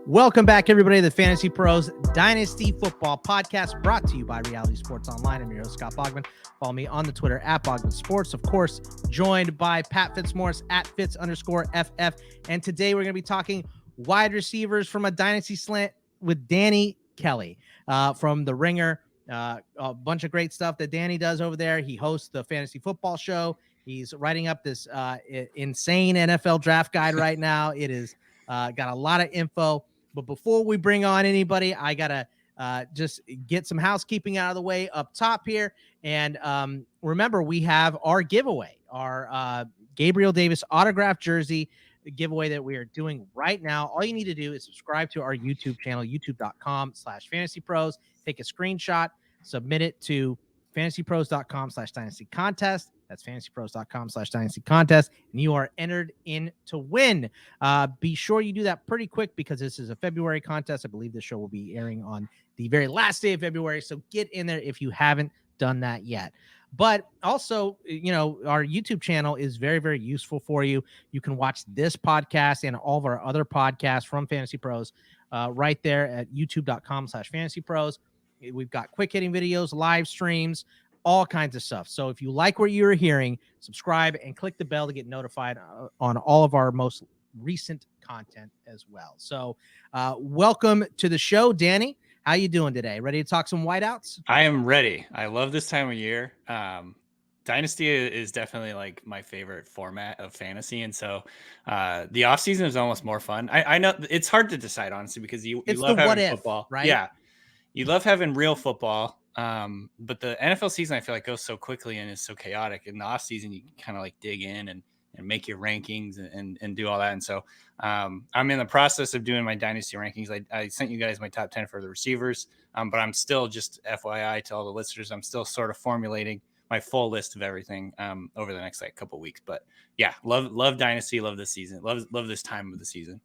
Welcome back, everybody, to the Fantasy Pros Dynasty Football Podcast, brought to you by Reality Sports Online. I'm your host, Scott Bogman. Follow me on the Twitter at Bogman Sports. Of course, joined by Pat Fitzmaurice at Fitz_FF. And today we're going to be talking wide receivers from a Dynasty slant with Danny Kelly from The Ringer. A bunch of great stuff that Danny does over there. He hosts the Fantasy Football Show. He's writing up this insane NFL draft guide right now. It is got a lot of info. But before we bring on anybody, I got to just get some housekeeping out of the way up top here. And remember, we have our giveaway, our Gabriel Davis autographed jersey giveaway that we are doing right now. All you need to do is subscribe to our YouTube channel, youtube.com/fantasypros. Take a screenshot, submit it to fantasypros.com/dynasty-contest. That's fantasypros.com/dynasty-contest, and you are entered in to win. Be sure you do that pretty quick because this is a February contest. I believe the show will be airing on the very last day of February, so get in there if you haven't done that yet. But also, you know, our YouTube channel is very, very useful for you. You can watch this podcast and all of our other podcasts from Fantasy Pros right there at youtube.com/fantasypros. We've got quick hitting videos, live streams, all kinds of stuff. So if you like what you're hearing, subscribe and click the bell to get notified on all of our most recent content as well. So welcome to the show, Danny. How you doing today? Ready to talk some whiteouts? I am ready. I love this time of year. Dynasty is definitely like my favorite format of fantasy. And so the off season is almost more fun. I know it's hard to decide, honestly, because you love having football, right? Yeah. You love having real football. But the NFL season, I feel like, goes so quickly and is so chaotic. In the off season, you can kind of like dig in and make your rankings and do all that. And so I'm in the process of doing my dynasty rankings. I sent you guys my top 10 for the receivers, but I'm still, just FYI to all the listeners, I'm still sort of formulating my full list of everything over the next couple of weeks. But yeah, love dynasty, love this season, love this time of the season.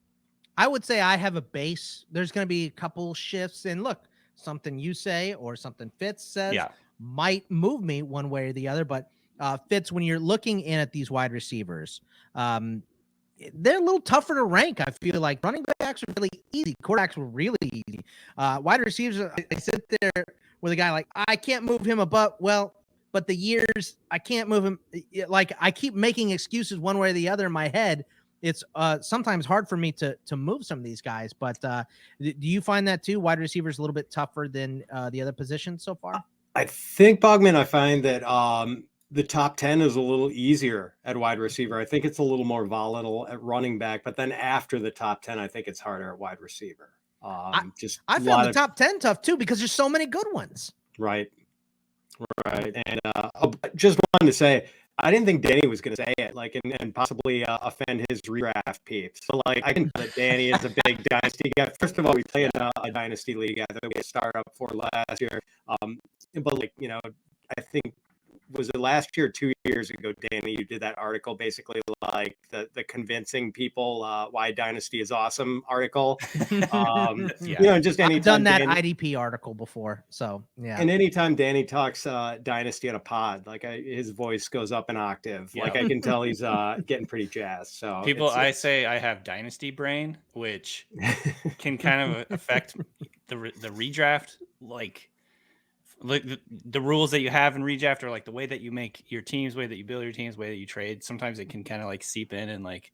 I would say I have a base. There's going to be a couple shifts, and look, something you say or something Fitz says might move me one way or the other. But Fitz, when you're looking in at these wide receivers, they're a little tougher to rank. I feel like running backs are really easy. Quarterbacks were really easy. Wide receivers, I sit there with a guy like, I can't move him above. Well, but the years, I can't move him. Like, I keep making excuses one way or the other in my head. It's sometimes hard for me to move some of these guys, but do you find that too? Wide receivers a little bit tougher than the other positions so far? I think, Bogman, I find that the top 10 is a little easier at wide receiver. I think it's a little more volatile at running back, but then after the top 10, I think it's harder at wide receiver. I found the top 10 tough too because there's so many good ones. Right. And just wanted to say, I didn't think Danny was going to say it, like, and possibly offend his redraft peeps. So, like, I can tell that Danny is a big dynasty guy. First of all, we play in a dynasty league that we started up for last year. But, like, you know, I think, was it last year or 2 years ago, Danny, you did that article, basically like the convincing people why Dynasty is awesome article. You know, just anytime I've done that IDP article before. So, yeah. And anytime Danny talks Dynasty on a pod, like his voice goes up an octave. Yeah. Like I can tell he's getting pretty jazzed. So I say I have Dynasty brain, which can kind of affect the redraft, like the rules that you have in redraft, or like the way that you make your teams, way that you build your teams, way that you trade. Sometimes it can kind of like seep in, and like,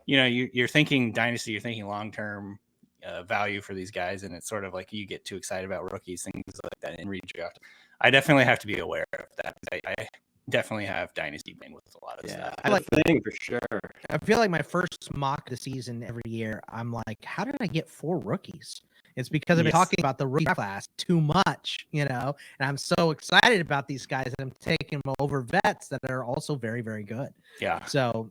you know, you're thinking dynasty, you're thinking long-term value for these guys, and it's sort of like you get too excited about rookies, things like that in redraft. I definitely have to be aware of that. I definitely have dynasty brain with a lot of stuff. I like the thing for sure. I feel like my first mock of the season every year, I'm like, how did I get 4 rookies? It's because I've been talking about the rookie class too much, you know, and I'm so excited about these guys that I'm taking them over vets that are also very, very good. Yeah. So,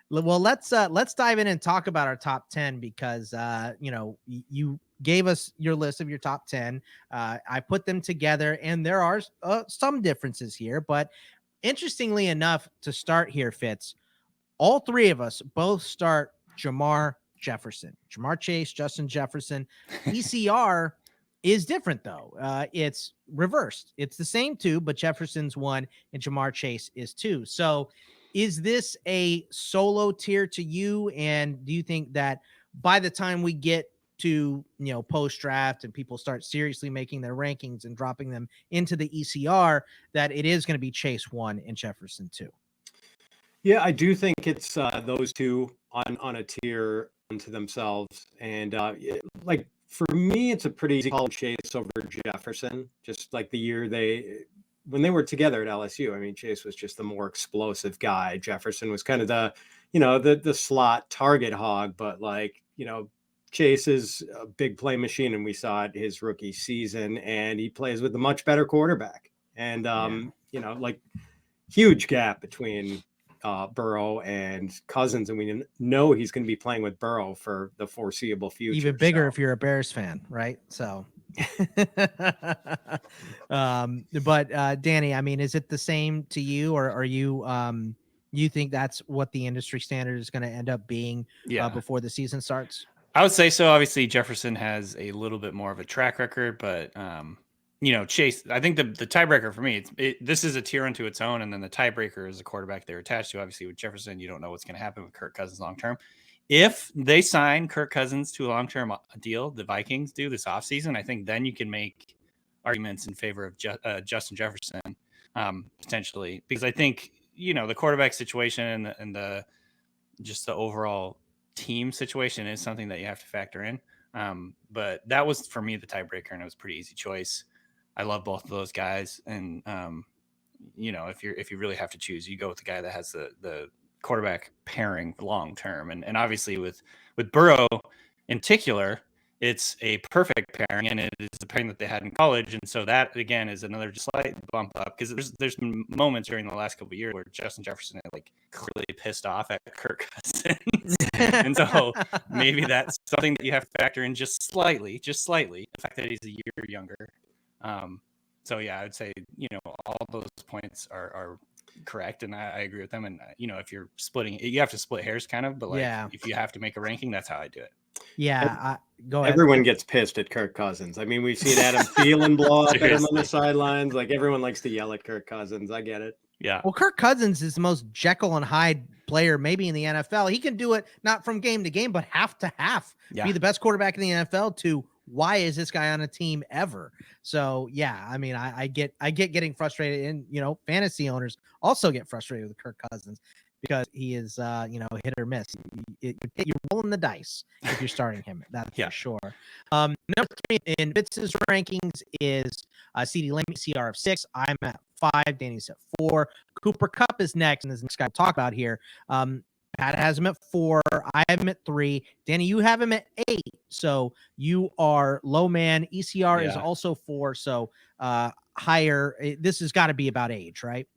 well, let's dive in and talk about our top 10 because, you know, you gave us your list of your top 10. I put them together and there are some differences here, but interestingly enough, to start here, Fitz, all three of us both start Jamar Chase, Justin Jefferson. ECR is different though. It's reversed. It's the same 2, but Jefferson's 1 and Jamar Chase is 2. So is this a solo tier to you? And do you think that by the time we get to, post draft and people start seriously making their rankings and dropping them into the ECR, that it is going to be Chase 1 and Jefferson 2. Yeah, I do think it's those two on a tier unto themselves. And like for me, it's a pretty easy call Chase over Jefferson. Just like the year when they were together at LSU, I mean, Chase was just the more explosive guy. Jefferson was kind of the slot target hog, but Chase is a big play machine, and we saw it his rookie season, and he plays with a much better quarterback. And huge gap between Burrow and Cousins, and we know he's going to be playing with Burrow for the foreseeable future. Even bigger if you're a Bears fan, right? So, but Danny, I mean, is it the same to you, or are you think that's what the industry standard is going to end up being before the season starts? I would say so. Obviously, Jefferson has a little bit more of a track record, but Chase, I think the tiebreaker for me, this is a tier unto its own, and then the tiebreaker is the quarterback they're attached to. Obviously, with Jefferson, you don't know what's going to happen with Kirk Cousins long term. If they sign Kirk Cousins to a long term deal, the Vikings do this offseason, I think then you can make arguments in favor of Justin Jefferson potentially, because I think the quarterback situation and the overall team situation is something that you have to factor in. But that was for me the tiebreaker, and it was a pretty easy choice. I love both of those guys, and if you really have to choose, you go with the guy that has the quarterback pairing long term, and obviously with Burrow in particular, it's a perfect pairing, and it is the pairing that they had in college, and so that again is another just slight bump up, because there's been moments during the last couple of years where Justin Jefferson had clearly pissed off at Kirk Cousins, and so maybe that's something that you have to factor in just slightly, the fact that he's a year younger. So yeah, I would say all those points are correct, and I agree with them. And if you're splitting, you have to split hairs kind of, but if you have to make a ranking, that's how I do it. Yeah, go ahead. Everyone gets pissed at Kirk Cousins. I mean, we've seen Adam Thielen blow up at him on the sidelines. Everyone likes to yell at Kirk Cousins. I get it. Yeah. Well, Kirk Cousins is the most Jekyll and Hyde player maybe in the NFL. He can do it not from game to game, but half to half. Yeah. Be the best quarterback in the NFL to why is this guy on a team ever? So yeah, I mean, I get getting frustrated, and fantasy owners also get frustrated with Kirk Cousins because he is hit or miss. You're rolling the dice if you're starting him. That's for sure. Number 3 in Fitz's rankings is CeeDee Lamb, CR of 6. I'm at 5. Danny's at 4. Cooper Kupp is next, and this next guy we'll talk about here. Pat has him at 4. I have him at 3. Danny, you have him at 8. So you are low man. ECR is also 4. So higher. This has got to be about age, right?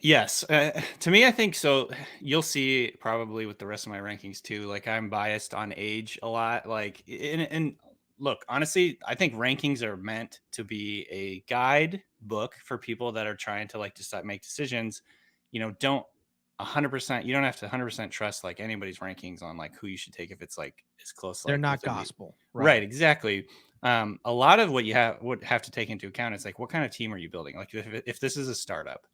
Yes. To me, I think so. You'll see probably with the rest of my rankings too. I'm biased on age a lot. And look, honestly, I think rankings are meant to be a guide book for people that are trying to decide, make decisions. Don't 100%. You don't have to 100% trust anybody's rankings on who you should take if it's as close. They're not gospel, right? Exactly. A lot of what you would have to take into account is what kind of team are you building? If this is a startup,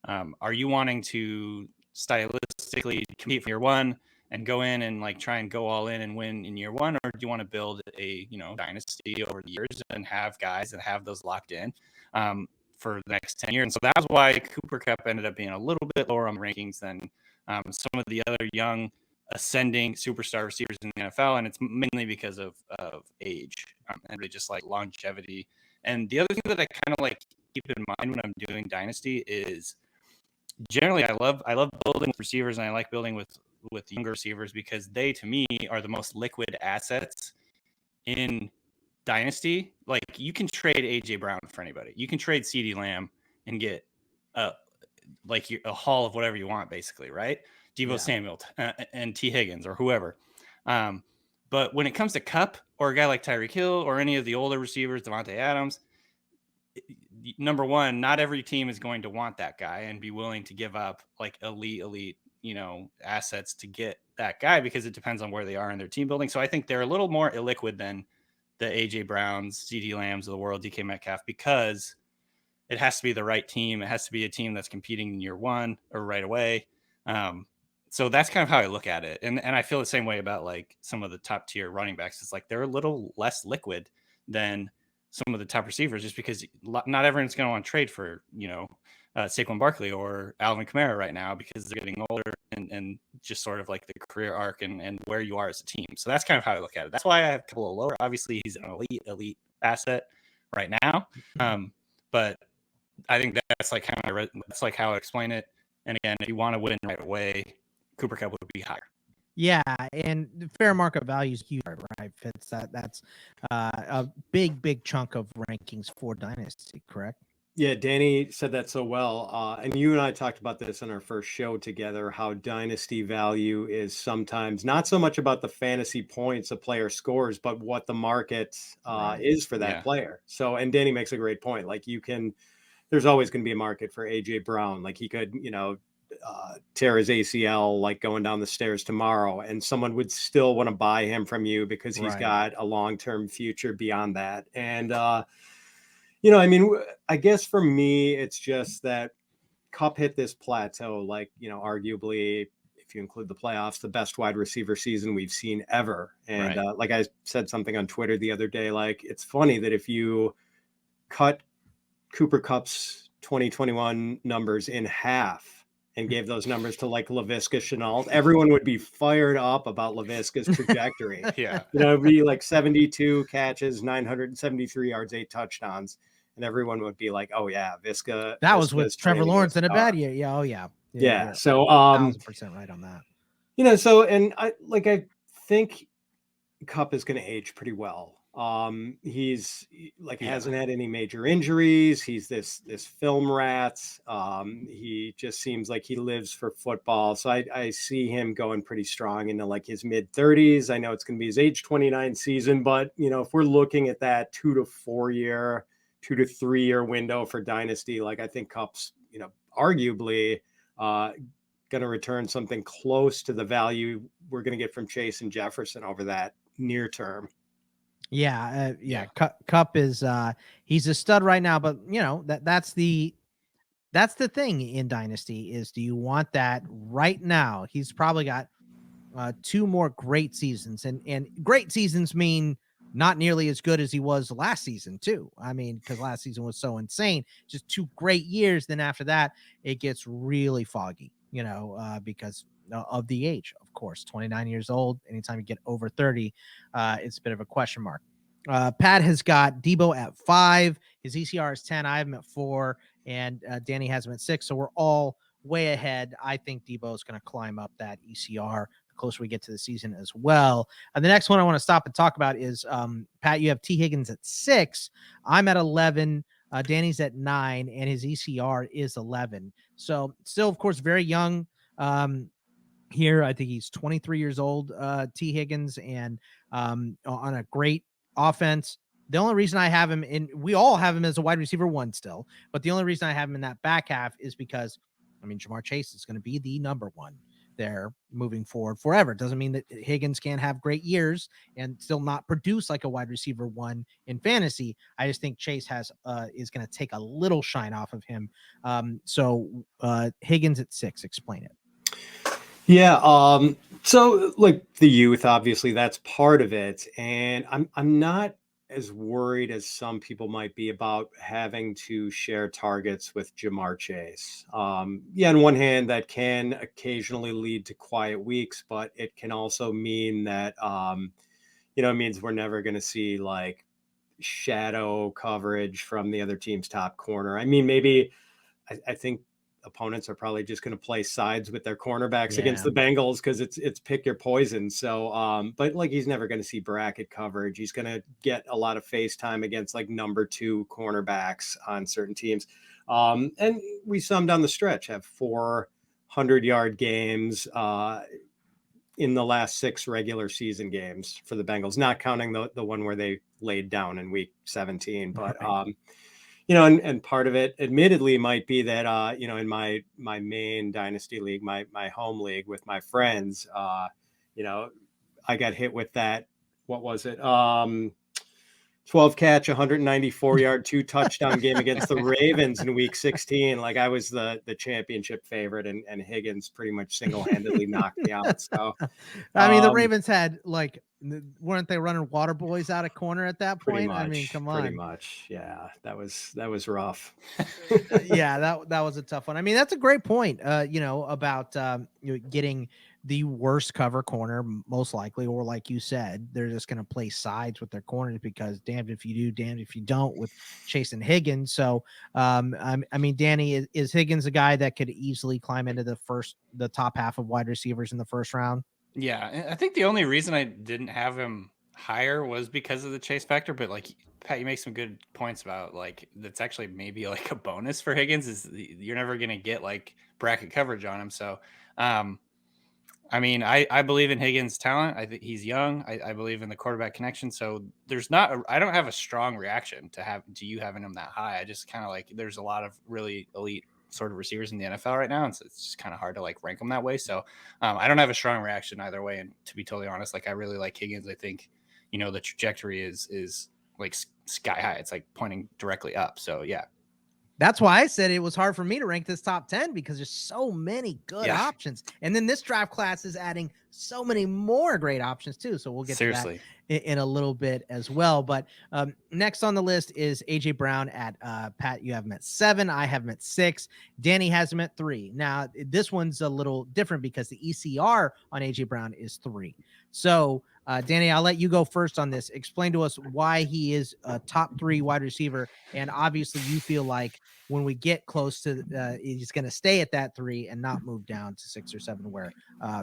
are you wanting to stylistically compete for year one and go in and try and go all in and win in year one, or do you want to build a dynasty over the years and have guys that have those locked in for the next 10 years? And so that's why Cooper Kupp ended up being a little bit lower on the rankings than some of the other young ascending superstar receivers in the NFL, and it's mainly because of age and really just longevity. And the other thing that I kind of keep in mind when I'm doing dynasty is generally I love building with receivers, and I like building with younger receivers because they, to me, are the most liquid assets in dynasty. You can trade AJ Brown for anybody. You can trade CeeDee Lamb and get a haul of whatever you want, basically, right? Deebo Samuel and T. Higgins or whoever. But when it comes to Kupp or a guy like Tyreek Hill or any of the older receivers, Devonte Adams, number one, not every team is going to want that guy and be willing to give up elite, assets to get that guy, because it depends on where they are in their team building. So I think they're a little more illiquid than the AJ Browns, CeeDee Lambs of the world, DK Metcalf, because it has to be the right team. It has to be a team that's competing in year one or right away. So that's kind of how I look at it. And I feel the same way about like some of the top tier running backs. It's like they're a little less liquid than some of the top receivers, just because not everyone's going to want to trade for, Saquon Barkley or Alvin Kamara right now, because they're getting older and just sort of like the career arc and where you are as a team. So that's kind of how I look at it. That's why I have a couple of lower. Obviously, he's an elite asset right now. But I think that's like how I explain it. And again, if you want to win right away, Cooper Kupp would be higher. Yeah, and the fair market value is huge, right? Fitz, that's a big chunk of rankings for Dynasty, correct? Yeah, Danny said that so well. And you and I talked about this in our first show together, how dynasty value is sometimes not so much about the fantasy points a player scores, but what the market is for that player. So, and Danny makes a great point. Like there's always going to be a market for AJ Brown. Like he could, tear his ACL, like going down the stairs tomorrow, and someone would still want to buy him from you because he's got a long-term future beyond that. And, I guess for me, it's just that Kupp hit this plateau, like, arguably, if you include the playoffs, the best wide receiver season we've seen ever. And like I said something on Twitter the other day, like it's funny that if you cut Cooper Kupp's 2021 numbers in half and gave those numbers to like Laviska Shenault, everyone would be fired up about Laviska's trajectory. It'd be like 72 catches, 973 yards, 8 touchdowns. And everyone would be like, "Oh yeah, Viska." That was with Trevor Lawrence in a bad year. Yeah. Oh yeah. So, 1,000% right on that. So, and I think Kupp is going to age pretty well. He's hasn't had any major injuries. He's this film rat. He just seems like he lives for football. So I see him going pretty strong into like his mid 30s. I know it's going to be his age 29 season, but if we're looking at that 2 to 3 year window for Dynasty, like I think Kupp's, arguably going to return something close to the value we're going to get from Chase and Jefferson over that near term. Yeah. Kupp is he's a stud right now, but that's the thing in Dynasty is, do you want that right now? He's probably got 2 more great seasons, and great seasons mean not nearly as good as he was last season too. I mean, because last season was so insane, just 2 great years. Then after that, it gets really foggy, because of the age, of course, 29 years old. Anytime you get over 30, it's a bit of a question mark. Pat has got Debo at 5. His ECR is 10. I have him at 4, and Danny has him at 6. So we're all way ahead. I think Debo is going to climb up that ECR the closer we get to the season as well. And the next one I want to stop and talk about is Pat. You have T. Higgins at 6. I'm at 11. Danny's at 9, and his ECR is 11. So still, of course, very young. Here, I think he's 23 years old, T. Higgins, and on a great offense. The only reason I have him in, we all have him as a wide receiver 1 still, but the only reason I have him in that back half is because, Jamar Chase is going to be the number 1 there moving forward forever. Doesn't mean that Higgins can't have great years and still not produce like a wide receiver 1 in fantasy. I just think Chase is going to take a little shine off of him. So Higgins at 6, explain it. Yeah. So like the youth, obviously that's part of it. And I'm not as worried as some people might be about having to share targets with Jamar Chase. On one hand, that can occasionally lead to quiet weeks, but it can also mean that, it means we're never going to see like shadow coverage from the other team's top corner. Maybe I think opponents are probably just going to play sides with their cornerbacks against the Bengals because it's pick your poison. So, but like he's never going to see bracket coverage. He's going to get a lot of face time against like number 2 cornerbacks on certain teams. And we saw him down the stretch have 400-yard games in the last 6 regular season games for the Bengals, not counting the one where they laid down in week 17. But and part of it admittedly might be that, in my main dynasty league, my home league with my friends, I got hit with that. What was it? 12 catch, 194 yard, 2 touchdown game against the Ravens in week 16. Like I was the championship favorite, and Higgins pretty much single-handedly knocked me out. So I mean, the Ravens had weren't they running water boys out of corner at that point? Much, I mean, come on. Pretty much. Yeah, that was rough. Yeah, that was a tough one. I mean, that's a great point, about getting the worst cover corner, most likely, or like you said, they're just going to play sides with their corners because damned if you do, damned if you don't with Chase and Higgins. So, I mean, Danny, is Higgins a guy that could easily climb into the top half of wide receivers in the first round? Yeah, I think the only reason I didn't have him higher was because of the chase factor. But like Pat, you make some good points about like that's actually maybe like a bonus for Higgins is you're never going to get like bracket coverage on him. So, I mean, I believe in Higgins' talent. I think he's young. I believe in the quarterback connection. So I don't have a strong reaction to you having him that high. I just kind of like there's a lot of really elite sort of receivers in the NFL right now, and so it's just kind of hard to like rank them that way. So I don't have a strong reaction either way. And to be totally honest, like I really like Higgins. I think the trajectory is like sky high. It's like pointing directly up. So yeah. That's why I said it was hard for me to rank this top 10 because there's so many good options. And then this draft class is adding so many more great options too. So we'll get to that in a little bit as well. But next on the list is AJ Brown at Pat. You have him at 7. I have him at 6. Danny has him at 3. Now this one's a little different because the ECR on AJ Brown is 3. So Danny, I'll let you go first on this. Explain to us why he is a top 3 wide receiver. And obviously you feel like when we get close to he's going to stay at that 3 and not move down to 6 or 7 where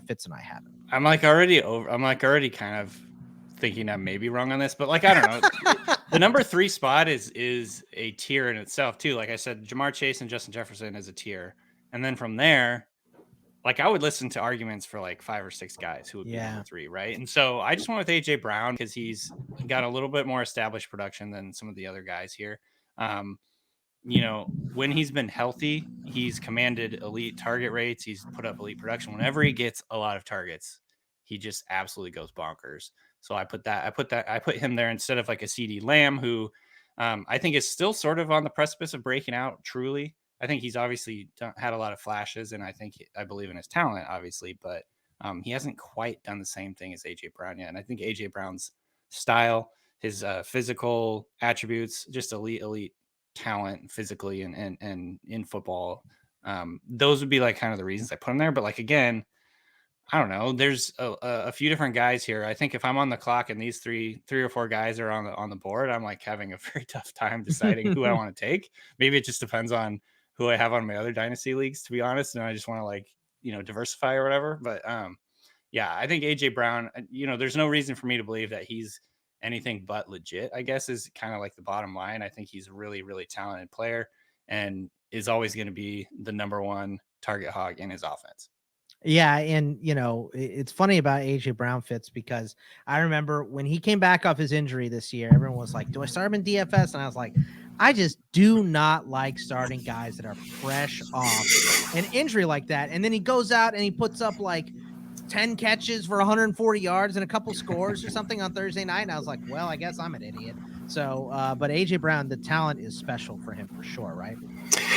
Fitz and I have him. I'm already kind of thinking I may be wrong on this, but like, I don't know. The number 3 spot is a tier in itself too. Like I said, Jamar Chase and Justin Jefferson is a tier. And then from there, like I would listen to arguments for like 5 or 6 guys who would be number 3, right? And so I just went with AJ Brown because he's got a little bit more established production than some of the other guys here. When he's been healthy, he's commanded elite target rates. He's put up elite production. Whenever he gets a lot of targets, he just absolutely goes bonkers. So I put him there instead of like a CD Lamb, who I think is still sort of on the precipice of breaking out truly. I think he's obviously had a lot of flashes, and I believe in his talent, obviously, but he hasn't quite done the same thing as AJ Brown yet. And I think AJ Brown's style, his physical attributes, just elite talent physically and in football, those would be like kind of the reasons I put him there. But like again, I don't know. There's a few different guys here. I think if I'm on the clock and these three or 4 guys are on the board, I'm like having a very tough time deciding who I want to take. Maybe it just depends on who I have on my other dynasty leagues, to be honest. And I just want to like, diversify or whatever. But yeah, I think AJ Brown, there's no reason for me to believe that he's anything but legit, I guess, is kind of like the bottom line. I think he's a really, really talented player and is always going to be the number 1 target hog in his offense. Yeah, and it's funny about AJ Brown, Fitz, because I remember when he came back off his injury this year, everyone was like, do I start him in DFS? And I was like, I just do not like starting guys that are fresh off an injury like that. And then he goes out and he puts up like 10 catches for 140 yards and a couple scores or something on Thursday night. And I was like, well, I guess I'm an idiot. So, but AJ Brown, the talent is special for him for sure, right?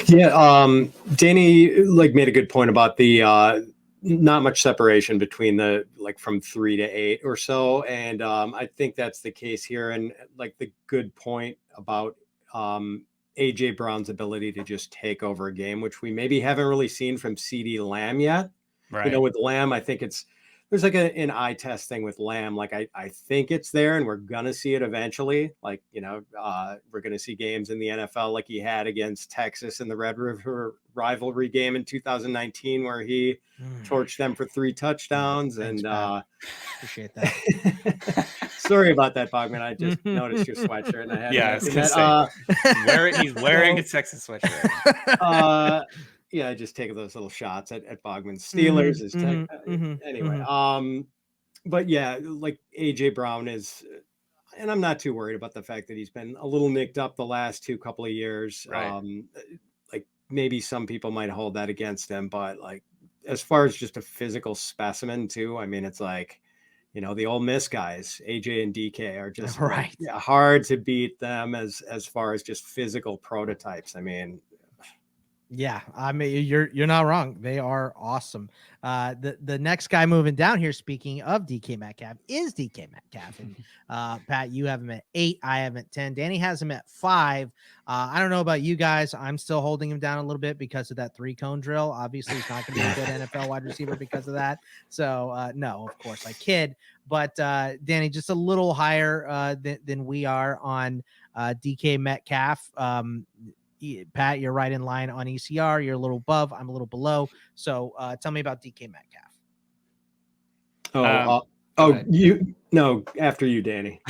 Yeah. Danny made a good point about the not much separation between the from 3 to 8 or so. And I think that's the case here. And like the good point about AJ Brown's ability to just take over a game, which we maybe haven't really seen from CD Lamb yet. Right. With Lamb, I think there's like an eye test thing with Lamb. Like I think it's there and we're going to see it eventually. Like, we're going to see games in the NFL like he had against Texas in the Red River rivalry game in 2019, where he torched them for 3 touchdowns. Thanks, and appreciate that. Sorry about that, Bogman. I just noticed your sweatshirt. And I had I was gonna say, he's wearing a Texas sweatshirt. Yeah, I just take those little shots at Bogman's Steelers. Anyway, but yeah, like AJ Brown is, and I'm not too worried about the fact that he's been a little nicked up the last couple of years. Right. Like maybe some people might hold that against him, but like as far as just a physical specimen too, I mean, it's like the Ole Miss guys, AJ and DK, are just right. hard to beat them as far as just physical prototypes. I mean, yeah, I mean, you're not wrong. They are awesome. The next guy moving down here, speaking of DK Metcalf, is DK Metcalf. And Pat, you have him at 8. I have him at 10. Danny has him at 5. I don't know about you guys. I'm still holding him down a little bit because of that 3-cone drill. Obviously, he's not going to be a good NFL wide receiver because of that. So, no, of course, I kid. But Danny, just a little higher than we are on DK Metcalf. Pat, you're right in line on ECR. You're a little above. I'm a little below. So tell me about DK Metcalf. After you, Danny.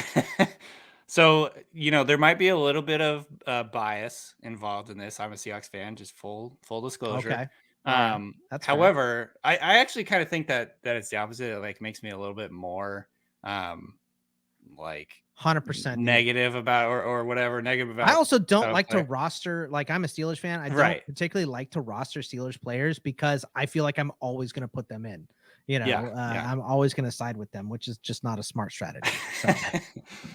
So, there might be a little bit of bias involved in this. I'm a Seahawks fan, just full disclosure. Okay. That's however, I actually kind of think that it's the opposite. It like makes me a little bit more like 100% negative about or whatever negative about. I also don't like to roster, like I'm a Steelers fan. I don't particularly like to roster Steelers players because I feel like I'm always going to put them in, I'm always going to side with them, which is just not a smart strategy. So,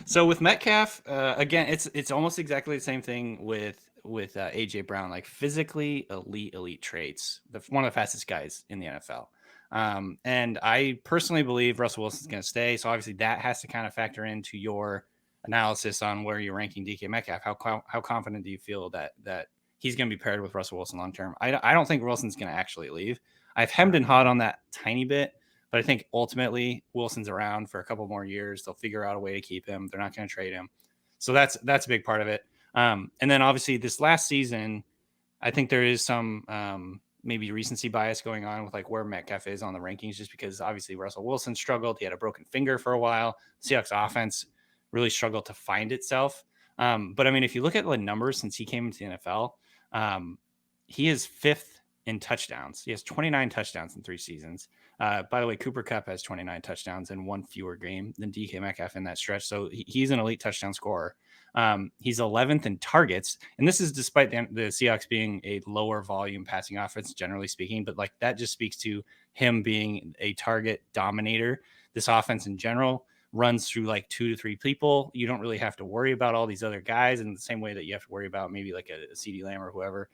so with Metcalf, again, it's almost exactly the same thing with AJ Brown, like physically elite traits, one of the fastest guys in the NFL. And I personally believe Russell Wilson's going to stay. So obviously that has to kind of factor into your analysis on where you're ranking DK Metcalf. How confident do you feel that he's going to be paired with Russell Wilson long term? I don't think Wilson's going to actually leave. I've hemmed and hawed on that tiny bit, but I think ultimately Wilson's around for a couple more years. They'll figure out a way to keep him. They're not going to trade him. So that's a big part of it. And then obviously this last season, I think there is some maybe recency bias going on with like where Metcalf is on the rankings, just because obviously Russell Wilson struggled. He had a broken finger for a while. Seahawks offense really struggled to find itself. But I mean, if you look at the numbers since he came into the NFL, he is 5th in touchdowns. He has 29 touchdowns in 3 seasons. By the way, Cooper Kupp has 29 touchdowns in 1 fewer game than DK Metcalf in that stretch. So he's an elite touchdown scorer. He's 11th in targets. And this is despite the Seahawks being a lower volume passing offense, generally speaking. But like that just speaks to him being a target dominator. This offense in general runs through like 2 to 3 people. You don't really have to worry about all these other guys in the same way that you have to worry about maybe like a CeeDee Lamb or whoever,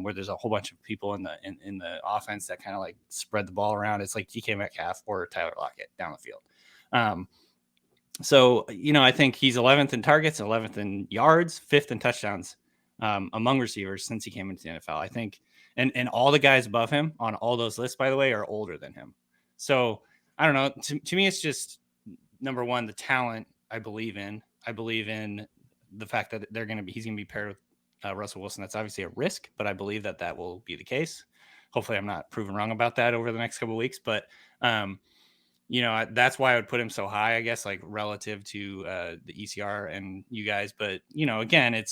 where there's a whole bunch of people in the offense that kind of like spread the ball around. It's like DK Metcalf or Tyler Lockett down the field. So, I think he's 11th in targets, 11th in yards, 5th in touchdowns among receivers since he came into the NFL. I think, and all the guys above him on all those lists, by the way, are older than him. So I don't know. To me, it's just, number one, the talent I believe in. I believe in the fact that he's going to be paired with Russell Wilson. That's obviously a risk, but I believe that will be the case. Hopefully I'm not proven wrong about that over the next couple of weeks, but that's why I would put him so high, I guess, like relative to the ECR and you guys. But, again,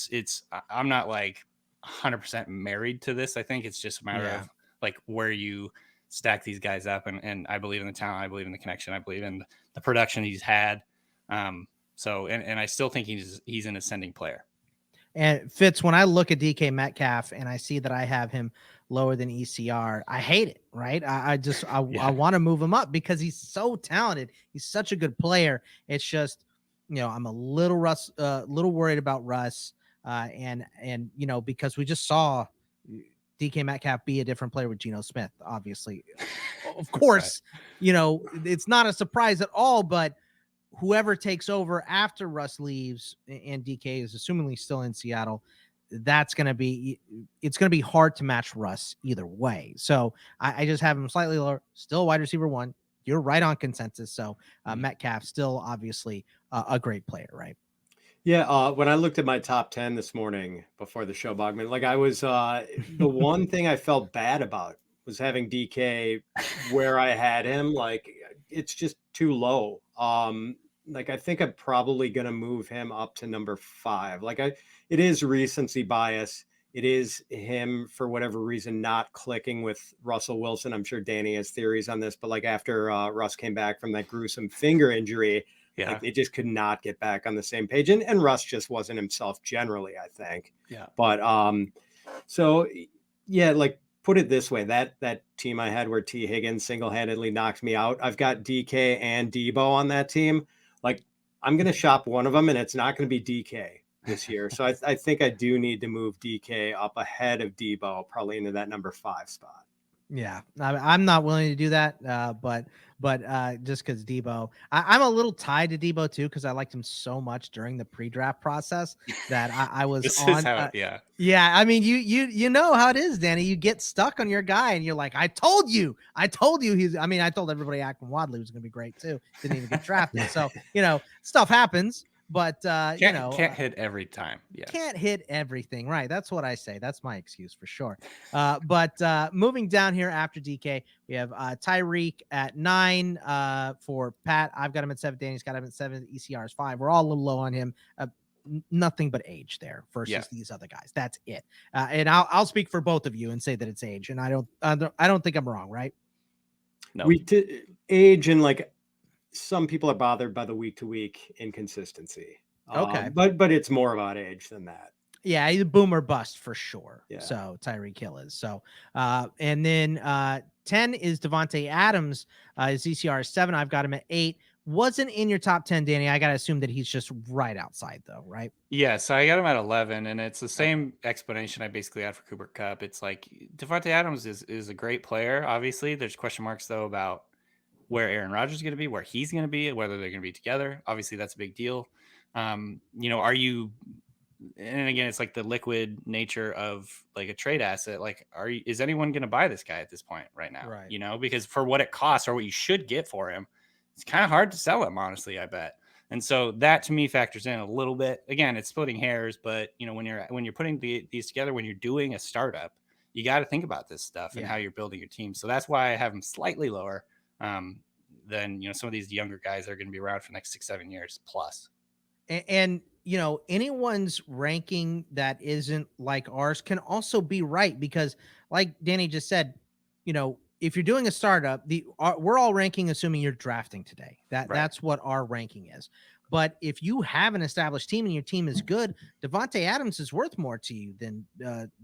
I'm not like 100% married to this. I think it's just a matter of like where you stack these guys up. And I believe in the talent. I believe in the connection. I believe in the production he's had. So I still think he's an ascending player. And Fitz, when I look at DK Metcalf and I see that I have him lower than ECR, I hate it, right? I want to move him up because he's so talented. He's such a good player. It's just, I'm a little worried about Russ. And because we just saw DK Metcalf be a different player with Geno Smith, obviously. Of course, it's not a surprise at all, but whoever takes over after Russ leaves and DK is assumingly still in Seattle, it's going to be hard to match Russ either way. So I just have him slightly lower, still wide receiver 1. You're right on consensus. So Metcalf still obviously a great player, right? Yeah. When I looked at my top 10 this morning before the show, Bogman, like I was, the one thing I felt bad about was having DK where I had him. Like it's just too low. Like I think I'm probably going to move him up to number 5. Like it is recency bias. It is him for whatever reason not clicking with Russell Wilson. I'm sure Danny has theories on this, but like after Russ came back from that gruesome finger injury, like they just could not get back on the same page. And Russ just wasn't himself generally, I think. Yeah. But so yeah, like put it this way, that team I had where T Higgins single-handedly knocked me out, I've got DK and Debo on that team. Like, I'm going to shop one of them, and it's not going to be DK this year. So I think I do need to move DK up ahead of Debo, probably into that number 5 spot. Yeah, I'm not willing to do that, but just because Debo, I'm a little tied to Debo too, because I liked him so much during the pre-draft process that I was This on. is how, yeah. I mean, you know how it is, Danny. You get stuck on your guy, and you're like, I told you he's. I mean, I told everybody Akron Wadley was going to be great too. Didn't even get drafted, so stuff happens. But can't hit every time. Yeah, can't hit everything. Right. That's what I say. That's my excuse for sure. But moving down here after DK, we have Tyreek at 9 for Pat. I've got him at 7. Danny's got him at 7. ECR is 5. We're all a little low on him. Nothing but age there versus these other guys. That's it. And I'll speak for both of you and say that it's age. And I don't think I'm wrong, right? No. Age and like. Some people are bothered by the week-to-week inconsistency. Okay. But it's more about age than that. Yeah, he's a boomer bust for sure. Yeah. So Tyreek Hill is. So and then 10 is Devonte Adams. His ECR is 7. I've got him at 8. Wasn't in your top 10, Danny. I gotta assume that he's just right outside though, right? Yeah, so I got him at 11, and it's the same explanation I basically had for Cooper Kupp. It's like Devonte Adams is a great player. Obviously, there's question marks though about where Aaron Rodgers is going to be, where he's going to be, whether they're going to be together. Obviously, that's a big deal. Are you, and again, it's like the liquid nature of like a trade asset. Like, is anyone going to buy this guy at this point right now? Right. Because for what it costs or what you should get for him, it's kind of hard to sell him, honestly, I bet. And so that to me factors in a little bit. Again, it's splitting hairs, but when you're putting these together, when you're doing a startup, you got to think about this stuff and how you're building your team. So that's why I have him slightly lower than some of these younger guys that are going to be around for the next 6-7 years plus. And anyone's ranking that isn't like ours can also be right, because like Danny just said, if you're doing a startup, we're all ranking assuming you're drafting today. That's what our ranking is. But if you have an established team and your team is good, Devonte Adams is worth more to you than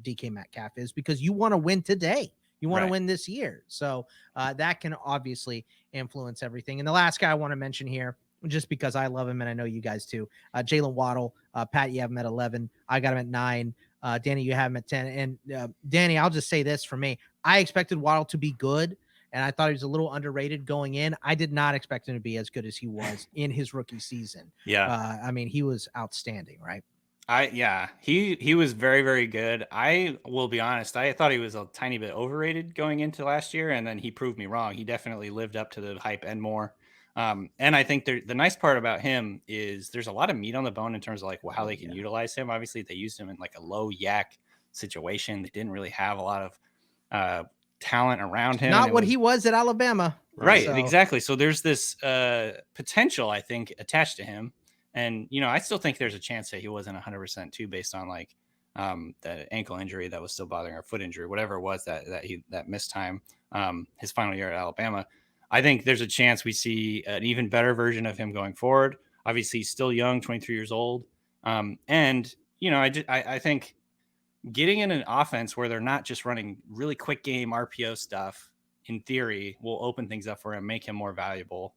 DK Metcalf is, because you want to win today. You want to win this year. So that can obviously influence everything. And the last guy I want to mention here, just because I love him and I know you guys too, Jaylen Waddle. Pat, you have him at 11. I got him at 9. Danny, you have him at 10. And Danny, I'll just say this for me. I expected Waddle to be good, and I thought he was a little underrated going in. I did not expect him to be as good as he was in his rookie season. Yeah. I mean, he was outstanding, right? He was very, very good. I will be honest, I thought he was a tiny bit overrated going into last year, and then he proved me wrong. He definitely lived up to the hype and more. And I think the nice part about him is there's a lot of meat on the bone in terms of like how they can utilize him. Obviously, they used him in like a low yak situation. They didn't really have a lot of talent around him. Not what he was at Alabama. Right, exactly. So there's this potential, I think, attached to him. And, I still think there's a chance that he wasn't 100% too, based on like the ankle injury that was still bothering, or foot injury, whatever it was that missed time his final year at Alabama. I think there's a chance we see an even better version of him going forward. Obviously, he's still young, 23 years old. I think getting in an offense where they're not just running really quick game RPO stuff, in theory, will open things up for him, make him more valuable.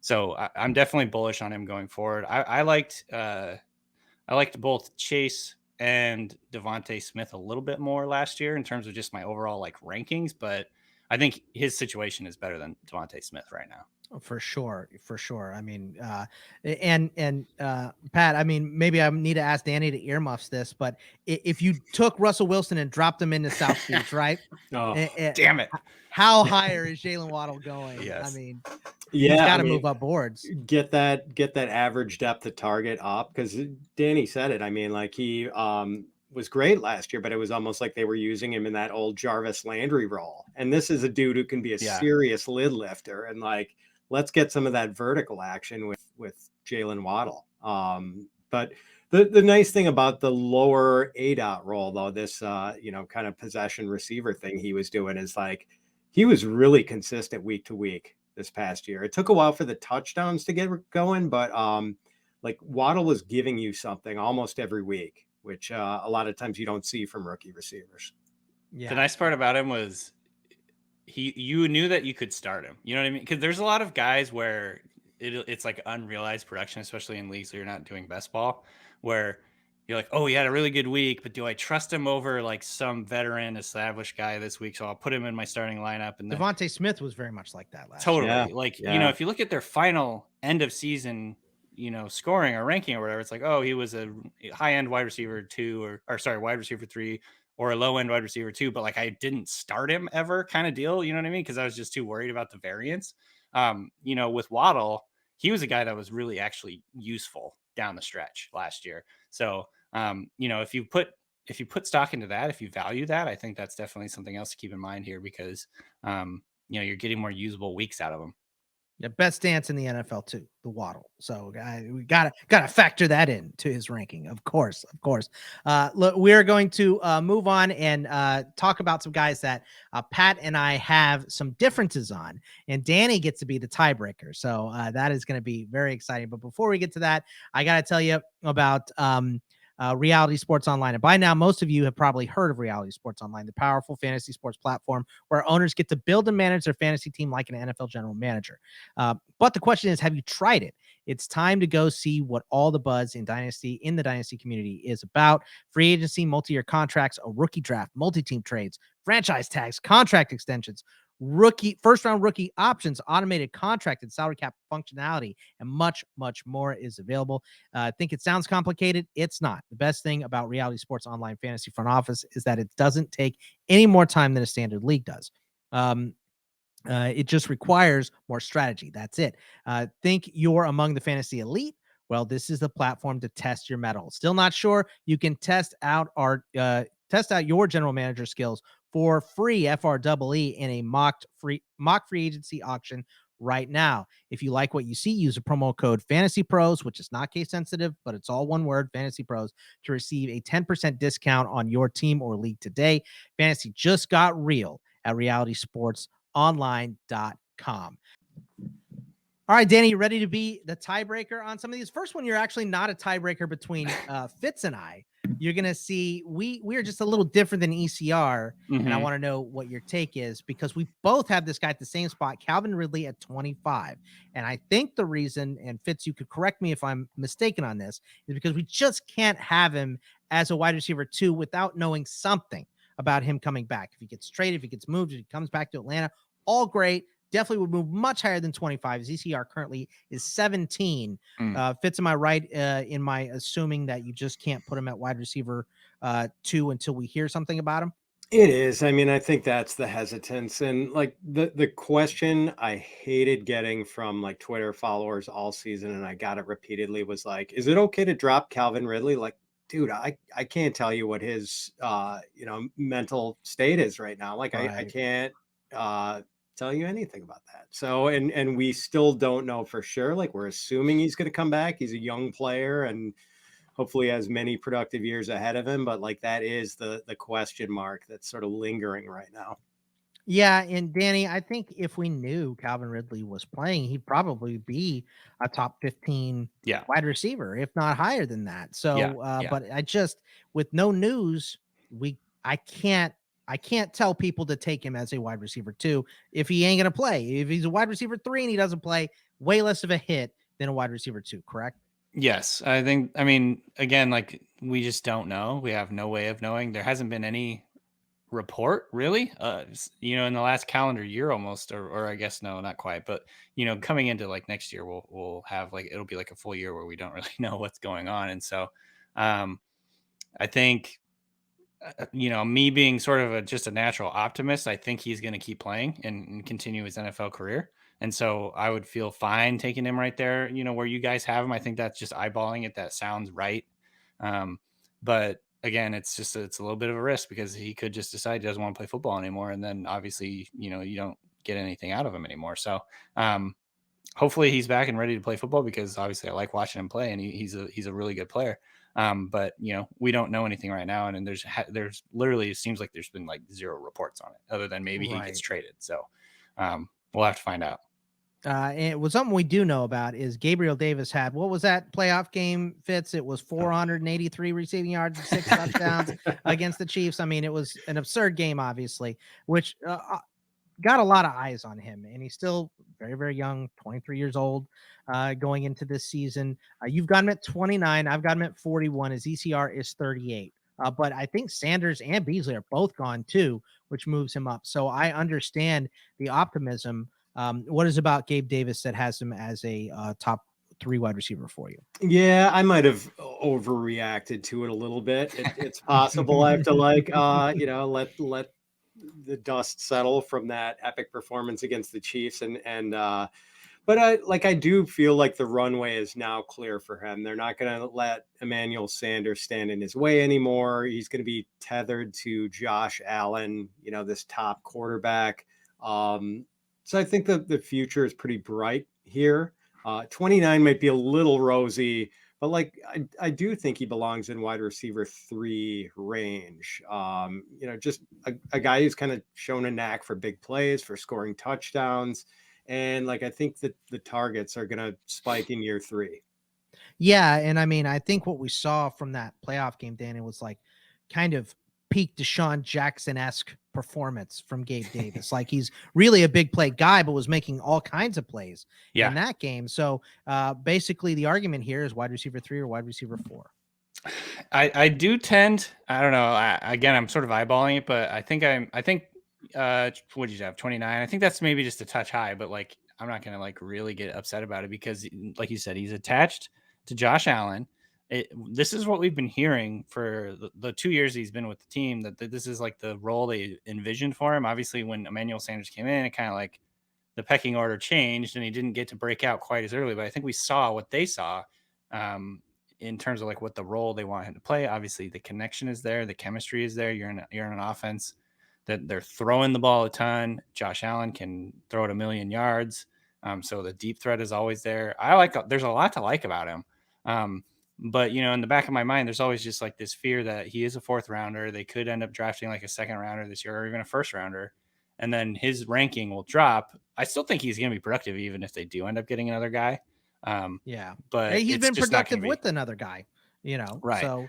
So I'm definitely bullish on him going forward. I liked both Chase and Devonte Smith a little bit more last year in terms of just my overall like rankings, but I think his situation is better than Devonte Smith right now. For sure. I mean, Pat, I mean, maybe I need to ask Danny to earmuffs this, but if you took Russell Wilson and dropped him into South Beach, right? Damn it. How higher is Jaylen Waddle going? Yes. I mean, he's got to move up boards. Get that average depth of target up, because Danny said it. I mean, like he was great last year, but it was almost like they were using him in that old Jarvis Landry role. And this is a dude who can be a serious lid lifter, and like, let's get some of that vertical action with Jaylen Waddle. But the nice thing about the lower ADOT role, though, this kind of possession receiver thing he was doing, is like he was really consistent week to week this past year. It took a while for the touchdowns to get going, but like Waddle was giving you something almost every week, which a lot of times you don't see from rookie receivers. The nice part about him was you knew that you could start him. You know what I mean? Because there's a lot of guys where it's like unrealized production, especially in leagues where you're not doing best ball, where you're like, oh, he had a really good week, but do I trust him over like some veteran established guy this week? So I'll put him in my starting lineup. And then Devonte Smith was very much like that last totally. year. If you look at their final end of season, scoring or ranking or whatever, it's like, oh, he was a high end wide receiver 2 wide receiver 3 or a low end wide receiver 2, but like I didn't start him ever kind of deal. You know what I mean? Because I was just too worried about the variance. With Waddle, he was a guy that was really actually useful down the stretch last year. So, if you put stock into that, if you value that, I think that's definitely something else to keep in mind here because, you're getting more usable weeks out of them. Yeah, best stance in the NFL too, the Waddle. So we gotta factor that in to his ranking, of course. Look, we're going to move on and talk about some guys that Pat and I have some differences on, and Danny gets to be the tiebreaker. So that is going to be very exciting. But before we get to that, I gotta tell you about Reality Sports Online. And by now, most of you have probably heard of Reality Sports Online, the powerful fantasy sports platform where owners get to build and manage their fantasy team like an NFL general manager. But the question is, have you tried it? It's time to go see what all the buzz in the Dynasty community is about. Free agency, multi-year contracts, a rookie draft, multi-team trades, franchise tags, contract extensions, first-round rookie options, automated contracted salary cap functionality, and much, much more is available. I think it sounds complicated. It's not. The best thing about Reality Sports Online Fantasy Front Office is that it doesn't take any more time than a standard league does. It just requires more strategy. That's it. Think you're among the fantasy elite? Well, this is the platform to test your mettle. Still not sure? You can test out your general manager skills for free FREE in a mock free agency auction right now. If you like what you see, use a promo code FantasyPros, which is not case sensitive, but it's all one word, FantasyPros, to receive a 10% discount on your team or league today. Fantasy just got real at realitysportsonline.com. All right, Danny, you ready to be the tiebreaker on some of these? First one, you're actually not a tiebreaker between Fitz and I. You're going to see we are just a little different than ECR, and I want to know what your take is because we both have this guy at the same spot, Calvin Ridley at 25. And I think the reason, and Fitz, you could correct me if I'm mistaken on this, is because we just can't have him as a wide receiver 2 without knowing something about him coming back. If he gets traded, if he gets moved, if he comes back to Atlanta, all great. Definitely would move much higher than 25. His ECR currently is 17. Fitz, am I right in my assuming that you just can't put him at wide receiver 2 until we hear something about him? It is. I mean, I think that's the hesitance. And like the question I hated getting from like Twitter followers all season, and I got it repeatedly, was like, is it okay to drop Calvin Ridley? Like, dude, I can't tell you what his mental state is right now. Like I can't tell you anything about that. So and we still don't know for sure. Like we're assuming he's going to come back. He's a young player and hopefully has many productive years ahead of him, but like that is the question mark that's sort of lingering right now. Yeah, and Danny, I think if we knew Calvin Ridley was playing, he'd probably be a top 15 wide receiver, if not higher than that. So but I just, with no news, I can't tell people to take him as a wide receiver 2 if he ain't going to play. If he's a wide receiver 3 and he doesn't play, way less of a hit than a wide receiver 2, correct? Yes. Again, like we just don't know. We have no way of knowing. There hasn't been any report really, in the last calendar year almost, or I guess, no, not quite, but, coming into like next year, we'll have like, it'll be like a full year where we don't really know what's going on. And so, I think, me being sort of just a natural optimist, I think he's going to keep playing and continue his NFL career. And so I would feel fine taking him right there, where you guys have him. I think that's just eyeballing it. That sounds right. But again, it's a little bit of a risk because he could just decide he doesn't want to play football anymore. And then obviously, you don't get anything out of him anymore. So hopefully he's back and ready to play football because obviously I like watching him play and he's a really good player. But we don't know anything right now. And there's literally, it seems like there's been like 0 reports on it other than maybe he gets traded. So we'll have to find out. And it was something we do know about is Gabriel Davis had, what was that playoff game, Fitz? It was 483 receiving yards and 6 touchdowns against the Chiefs. I mean, it was an absurd game, obviously, which got a lot of eyes on him. And he's still very, very young, 23 years old, going into this season. You've got him at 29. I've got him at 41. His ECR is 38. But I think Sanders and Beasley are both gone too, which moves him up. So I understand the optimism. What is about Gabe Davis that has him as a top 3 wide receiver for you? Yeah, I might have overreacted to it a little bit. It's possible I have to let the dust settle from that epic performance against the Chiefs, but I do feel like the runway is now clear for him. They're not going to let Emmanuel Sanders stand in his way anymore. He's going to be tethered to Josh Allen, this top quarterback. So I think that the future is pretty bright here. 29 might be a little rosy, but I do think he belongs in wide receiver 3 range. Just a guy who's kind of shown a knack for big plays, for scoring touchdowns. And I think that the targets are going to spike in year 3. Yeah. And I mean, I think what we saw from that playoff game, Danny, was kind of peak Deshaun Jackson-esque performance from Gabe Davis. He's really a big play guy, but was making all kinds of plays in that game. So basically the argument here is wide receiver 3 or wide receiver 4. I do tend, I don't know. Again, I'm sort of eyeballing it, but I think what did you have? 29. I think that's maybe just a touch high, but I'm not going to really get upset about it because like you said, he's attached to Josh Allen. This is what we've been hearing for the 2 years he's been with the team, that this is the role they envisioned for him. Obviously, when Emmanuel Sanders came in, it kind of the pecking order changed and he didn't get to break out quite as early. But I think we saw what they saw in terms of what the role they want him to play. Obviously, the connection is there. The chemistry is there. You're in an offense that they're throwing the ball a ton. Josh Allen can throw it 1,000,000 yards. So the deep threat is always there. There's a lot to like about him. But, in the back of my mind, there's always just this fear that he is a 4th rounder. They could end up drafting a 2nd rounder this year or even a 1st rounder. And then his ranking will drop. I still think he's going to be productive, even if they do end up getting another guy. But he's been productive with another guy, Right.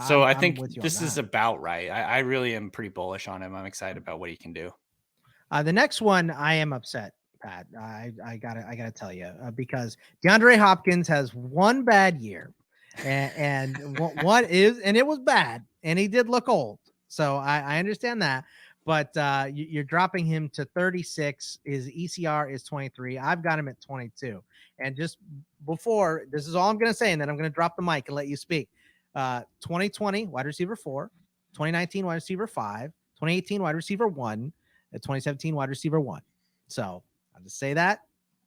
So I think this is about right. I really am pretty bullish on him. I'm excited about what he can do. The next one, I am upset, Pat. I gotta tell you, because DeAndre Hopkins has one bad year. And it was bad, and he did look old. So I understand that, but you're dropping him to 36. His ECR is 23. I've got him at 22. And just before, this is all I'm going to say, and then I'm going to drop the mic and let you speak. 2020 wide receiver 4, 2019 wide receiver 5, 2018 wide receiver 1, 2017 wide receiver 1. So I'll just say that.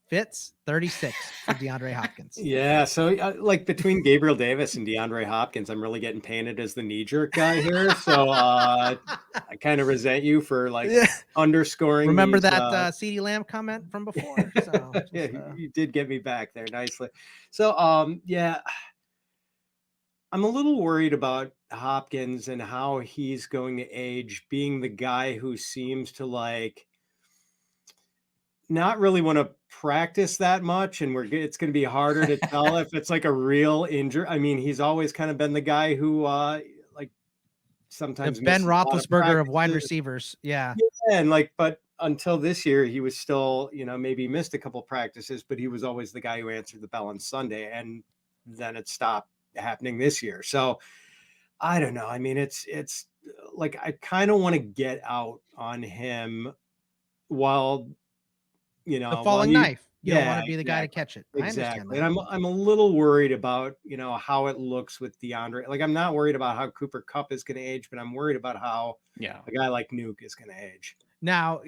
Fitz 36 for DeAndre Hopkins. Yeah, so between Gabriel Davis and DeAndre Hopkins, I'm really getting painted as the knee-jerk guy here. So I kind of resent you for underscoring. Remember that CeeDee Lamb comment from before? So you did get me back there nicely. So yeah, I'm a little worried about Hopkins and how he's going to age, being the guy who seems to not really want to practice that much, and it's going to be harder to tell if it's a real injury. I mean, he's always kind of been the guy who sometimes the Ben Roethlisberger of wide receivers. Yeah. And but until this year, he was still, maybe missed a couple practices, but he was always the guy who answered the bell on Sunday, and then it stopped happening this year. So I don't know. I mean, it's I kind of want to get out on him while the falling knife. You don't want to be the guy to catch it. Exactly. And I'm a little worried about, how it looks with DeAndre. I'm not worried about how Cooper Kupp is going to age, but I'm worried about how a guy like Nuke is going to age. Now,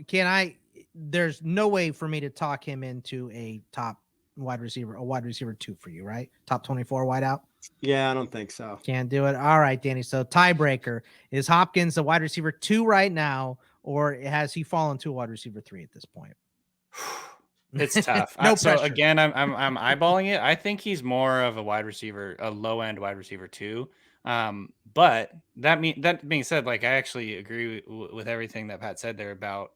there's no way for me to talk him into a top wide receiver 2 for you, right? Top 24 wideout. Yeah, I don't think so. Can't do it. All right, Danny. So tiebreaker, is Hopkins the wide receiver 2 right now, or has he fallen to a wide receiver 3 at this point? It's tough. So again, I'm eyeballing it. I think he's more of a wide receiver, a low end wide receiver 2. But that being said, I actually agree with everything that Pat said there about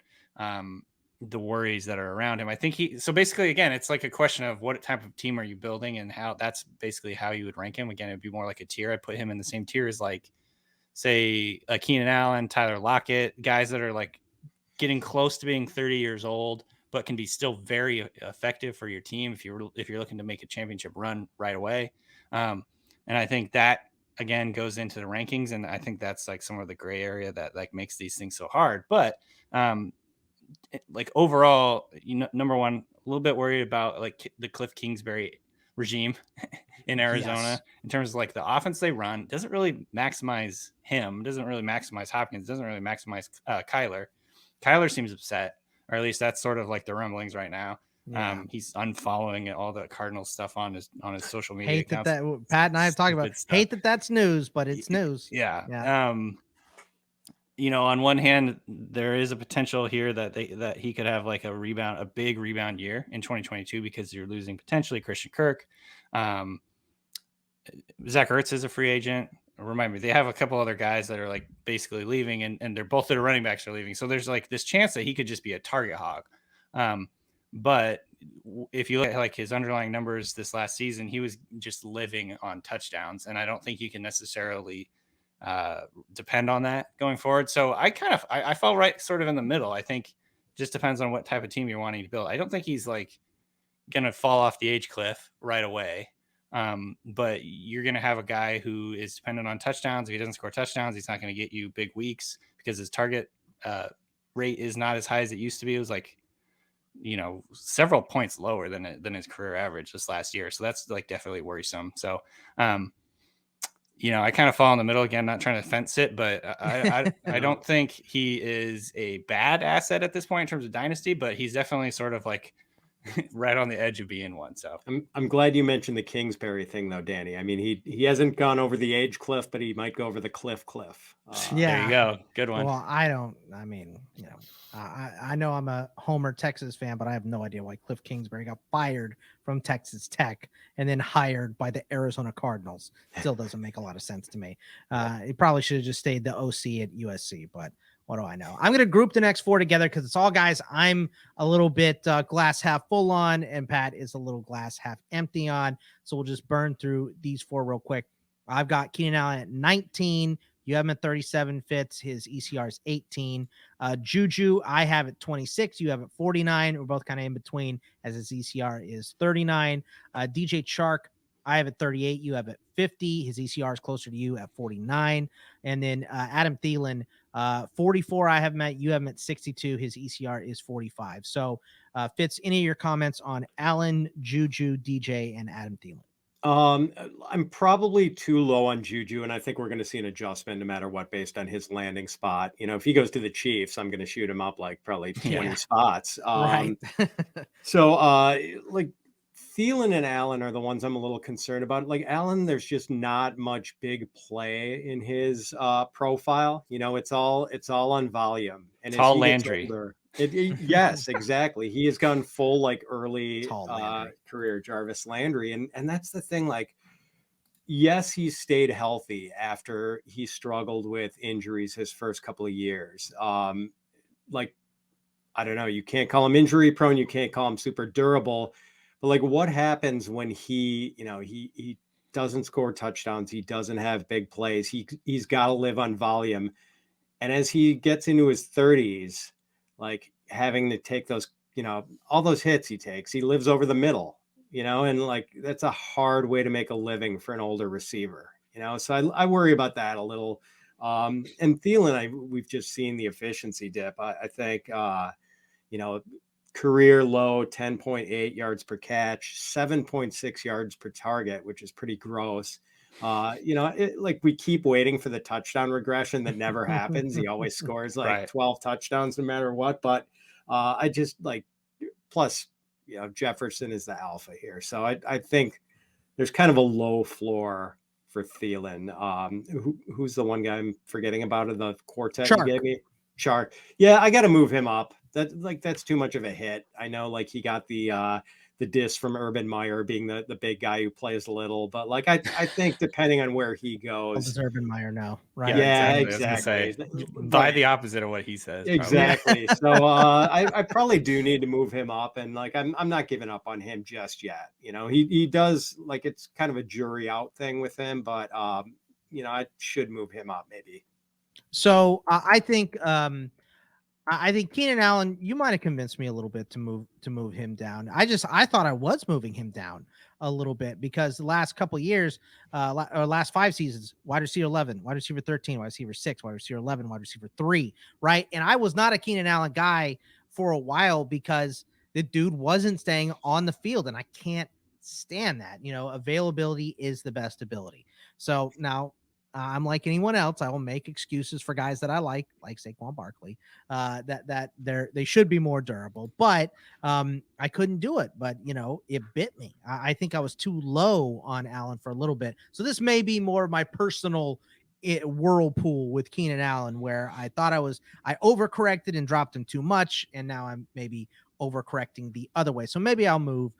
the worries that are around him. I think so basically, again, it's like a question of what type of team are you building and how that's basically how you would rank him. Again, it'd be more like a tier. I'd put him in the same tier as like, say, Keenan Allen, Tyler Lockett, guys that are like getting close to being 30 years old, but can be still very effective for your team if you're looking to make a championship run right away. And I think that again goes into the rankings, and I think that's like some of the gray area that like makes these things so hard. But like overall, number one, a little bit worried about like the Cliff Kingsbury regime in Arizona. Yes. In terms of like the offense they run, doesn't really maximize him, doesn't really maximize Hopkins, doesn't really maximize Kyler. Kyler seems upset, or at least that's sort of like the rumblings right now. Yeah. He's unfollowing all the Cardinals stuff on his social media Hate accounts. that Pat and I have talked about. Stuff. Hate that's news, but it's news. Yeah. On one hand, there is a potential here that he could have like a big rebound year in 2022 because you're losing potentially Christian Kirk. Zach Ertz is a free agent. Remind me, they have a couple other guys that are like basically leaving, and they're both their running backs are leaving. So there's like this chance that he could just be a target hog. But if you look at like his underlying numbers this last season, he was just living on touchdowns, and I don't think you can necessarily depend on that going forward. So I fall right sort of in the middle. I think it just depends on what type of team you're wanting to build. I don't think he's like gonna fall off the age cliff right away. But you're going to have a guy who is dependent on touchdowns. If he doesn't score touchdowns, he's not going to get you big weeks because his target rate is not as high as it used to be. It was like, several points lower than his career average this last year. So that's like definitely worrisome. So, I kind of fall in the middle again, not trying to fence it, but I don't think he is a bad asset at this point in terms of dynasty, but he's definitely sort of like right on the edge of being one. So I'm glad you mentioned the Kingsbury thing though, Danny. I mean, he hasn't gone over the age cliff, but he might go over the cliff. Yeah, there you go. Good one. Well, I know I'm a Homer Texas fan, but I have no idea why Cliff Kingsbury got fired from Texas Tech and then hired by the Arizona Cardinals. Still doesn't make a lot of sense to me. He probably should have just stayed the OC at USC, but what do I know? I'm going to group the next four together because it's all guys I'm a little bit glass half full on, and Pat is a little glass half empty on. So we'll just burn through these four real quick. I've got Keenan Allen at 19. You have him at 37 fits. His ECR is 18. Juju, I have at 26. You have at 49. We're both kind of in between as his ECR is 39. DJ Chark, I have at 38. You have at 50. His ECR is closer to you at 49. And then Adam Thielen, 44. I have him at, you have him at 62. His ECR is 45. So Fitz, any of your comments on Allen, Juju, DJ, and Adam Thielen? I'm probably too low on Juju, and I think we're going to see an adjustment no matter what based on his landing spot. If he goes to the Chiefs, I'm going to shoot him up like probably 20 spots. Right. So like Thielen and Allen are the ones I'm a little concerned about. Like Allen, there's just not much big play in his profile. It's all on volume. And it's all Landry. Yes, exactly. He has gone full like early career Jarvis Landry. And that's the thing. Like, yes, he stayed healthy after he struggled with injuries his first couple of years. Like, I don't know, you can't call him injury prone. You can't call him super durable. But like, what happens when he doesn't score touchdowns? He doesn't have big plays. He's got to live on volume. And as he gets into his 30s, like having to take those, all those hits he takes, he lives over the middle, and like, that's a hard way to make a living for an older receiver, so I worry about that a little. And Thielen, we've just seen the efficiency dip. I think, career low 10.8 yards per catch, 7.6 yards per target, which is pretty gross. Like we keep waiting for the touchdown regression that never happens. He always scores like 12 touchdowns no matter what. But I just like, plus, Jefferson is the alpha here. So I think there's kind of a low floor for Thielen. Who's the one guy I'm forgetting about in the quartet you gave me? Chark. Yeah, I got to move him up. That's too much of a hit. I know, like he got the diss from Urban Meyer being the big guy who plays little, but like I think depending on where he What goes, does Urban Meyer know? Right. yeah, I was gonna say, by the opposite of what he says. Exactly. So I probably do need to move him up, and like I'm not giving up on him just yet. You know, he does, like, it's kind of a jury out thing with him, but you know, I should move him up maybe. So I think Keenan Allen, you might have convinced me a little bit to move him down. I thought I was moving him down a little bit because the last couple of years, or last 5 seasons, wide receiver 11, wide receiver 13, wide receiver 6, wide receiver 11, wide receiver 3, right? And I was not a Keenan Allen guy for a while because the dude wasn't staying on the field, and I can't stand that. You know, availability is the best ability. So now, I'm like anyone else. I will make excuses for guys that I like Saquon Barkley, that they should be more durable, but I couldn't do it. But you know, it bit me. I think I was too low on Allen for a little bit. So this may be more of my personal whirlpool with Keenan Allen, where I thought I overcorrected and dropped him too much, and now I'm maybe overcorrecting the other way. So maybe I'll move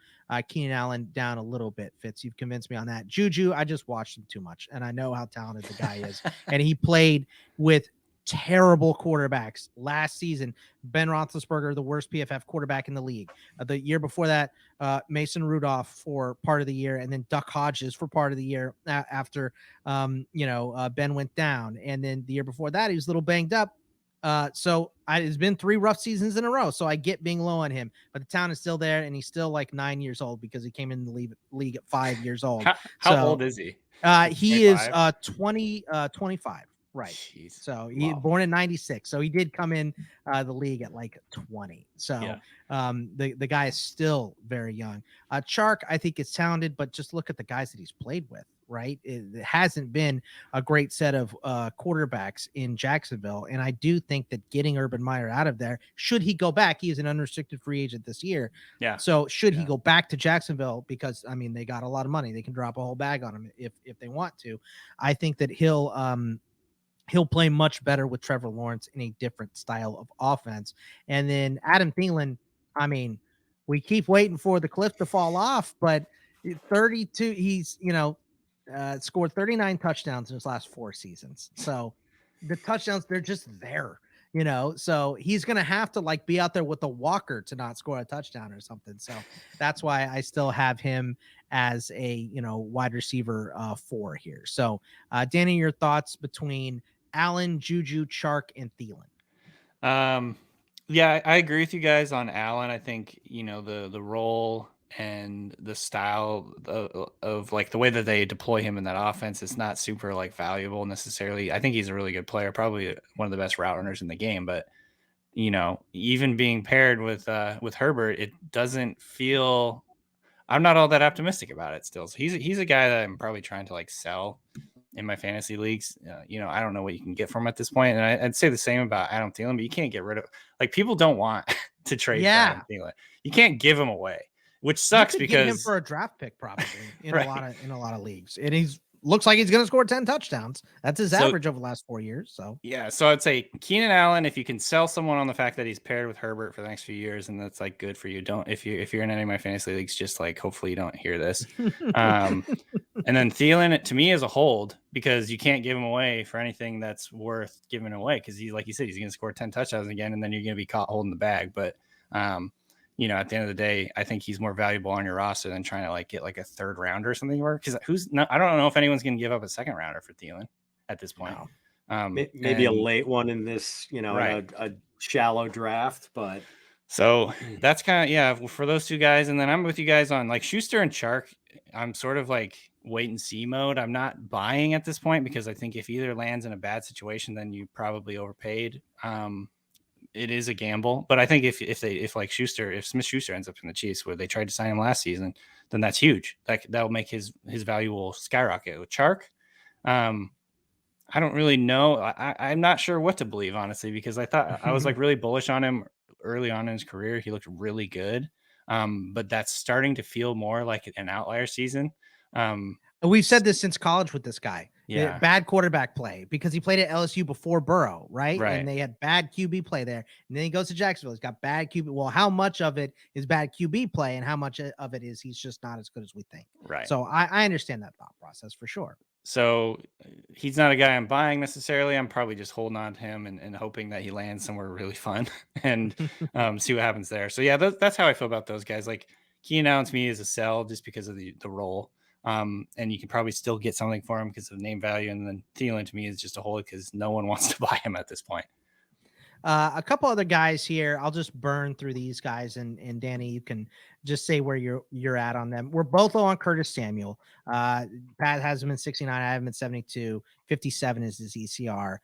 Keenan Allen down a little bit. Fitz, you've convinced me on that. Juju, I just watched him too much, and I know how talented the guy is. And he played with terrible quarterbacks last season. Ben Roethlisberger, the worst PFF quarterback in the league. The year before that, Mason Rudolph for part of the year, and then Duck Hodges for part of the year after Ben went down. And then the year before that, he was a little banged up. It's been 3 rough seasons in a row. So I get being low on him, but the talent is still there, and he's still like 9 years old because he came in the league at 5 years old. How old is he? He is 25. Right. Jeez. So he born in 96. So he did come in the league at like 20. So the guy is still very young. Chark, I think, is talented, but just look at the guys that he's played with. Right. It hasn't been a great set of quarterbacks in Jacksonville. And I do think that getting Urban Meyer out of there, should he go back, he is an unrestricted free agent this year. Yeah. So should he go back to Jacksonville, because I mean, they got a lot of money, they can drop a whole bag on him if they want to. I think that he'll play much better with Trevor Lawrence in a different style of offense. And then Adam Thielen, I mean, we keep waiting for the cliff to fall off, but 32, he's, scored 39 touchdowns in his last 4 seasons. So the touchdowns, they're just there, so he's going to have to like be out there with a walker to not score a touchdown or something. So that's why I still have him as a, wide receiver 4 here. So Danny, your thoughts between Allen, Juju, Chark, and Thielen? Yeah, I agree with you guys on Allen. I think, the role and the style of like the way that they deploy him in that offense is not super like valuable necessarily. I think he's a really good player, probably one of the best route runners in the game, but even being paired with Herbert, it doesn't feel, I'm not all that optimistic about it still. So he's a guy that I'm probably trying to like sell in my fantasy leagues. I don't know what you can get from him at this point. And I'd say the same about Adam Thielen, but you can't get rid of, like, people don't want to trade for Adam Thielen. You can't give him away, which sucks because get him for a draft pick probably in a lot of leagues. And he's looks like he's going to score 10 touchdowns. That's his average over the last 4 years. So so I'd say Keenan Allen, if you can sell someone on the fact that he's paired with Herbert for the next few years, and that's like good for you. Don't, if you're in any of my fantasy leagues, just like, hopefully you don't hear this. And then Thielen, to me, is a hold, because you can't give him away for anything that's worth giving away, because he, like you said, he's going to score 10 touchdowns again, and then you're going to be caught holding the bag. But at the end of the day, I think he's more valuable on your roster than trying to like get like a 3rd rounder or something. Because I don't know if anyone's going to give up a 2nd rounder for Thielen at this point. Maybe a late one in this, a shallow draft, but so that's kind of, for those 2 guys. And then I'm with you guys on like Schuster and Chark. I'm sort of like wait and see mode. I'm not buying at this point, because I think if either lands in a bad situation, then you probably overpaid. It is a gamble, but I think if Smith Schuster ends up in the Chiefs, where they tried to sign him last season, then that's huge. Like, that'll make his value will skyrocket. With Chark, I don't really know. I'm not sure what to believe, honestly, because I was like really bullish on him early on in his career. He looked really good, but that's starting to feel more like an outlier season. We've said this since college with this guy. Yeah. Bad quarterback play because he played at LSU before Burrow, right? Right. And they had bad QB play there. And then he goes to Jacksonville. He's got bad QB. Well, how much of it is bad QB play and how much of it is he's just not as good as we think? Right. So I understand that thought process for sure. So he's not a guy I'm buying necessarily. I'm probably just holding on to him and hoping that he lands somewhere really fun and see what happens there. So yeah, that's how I feel about those guys. Like Keane Allen to me is a sell just because of the role. And you can probably still get something for him because of name value. And then Thielen to me is just a hold because no one wants to buy him at this point. A couple other guys here. I'll just burn through these guys, and Danny, you can just say where you're at on them. We're both low on Curtis Samuel. Pat has him in 69. I have him at 72. 57 is his ECR.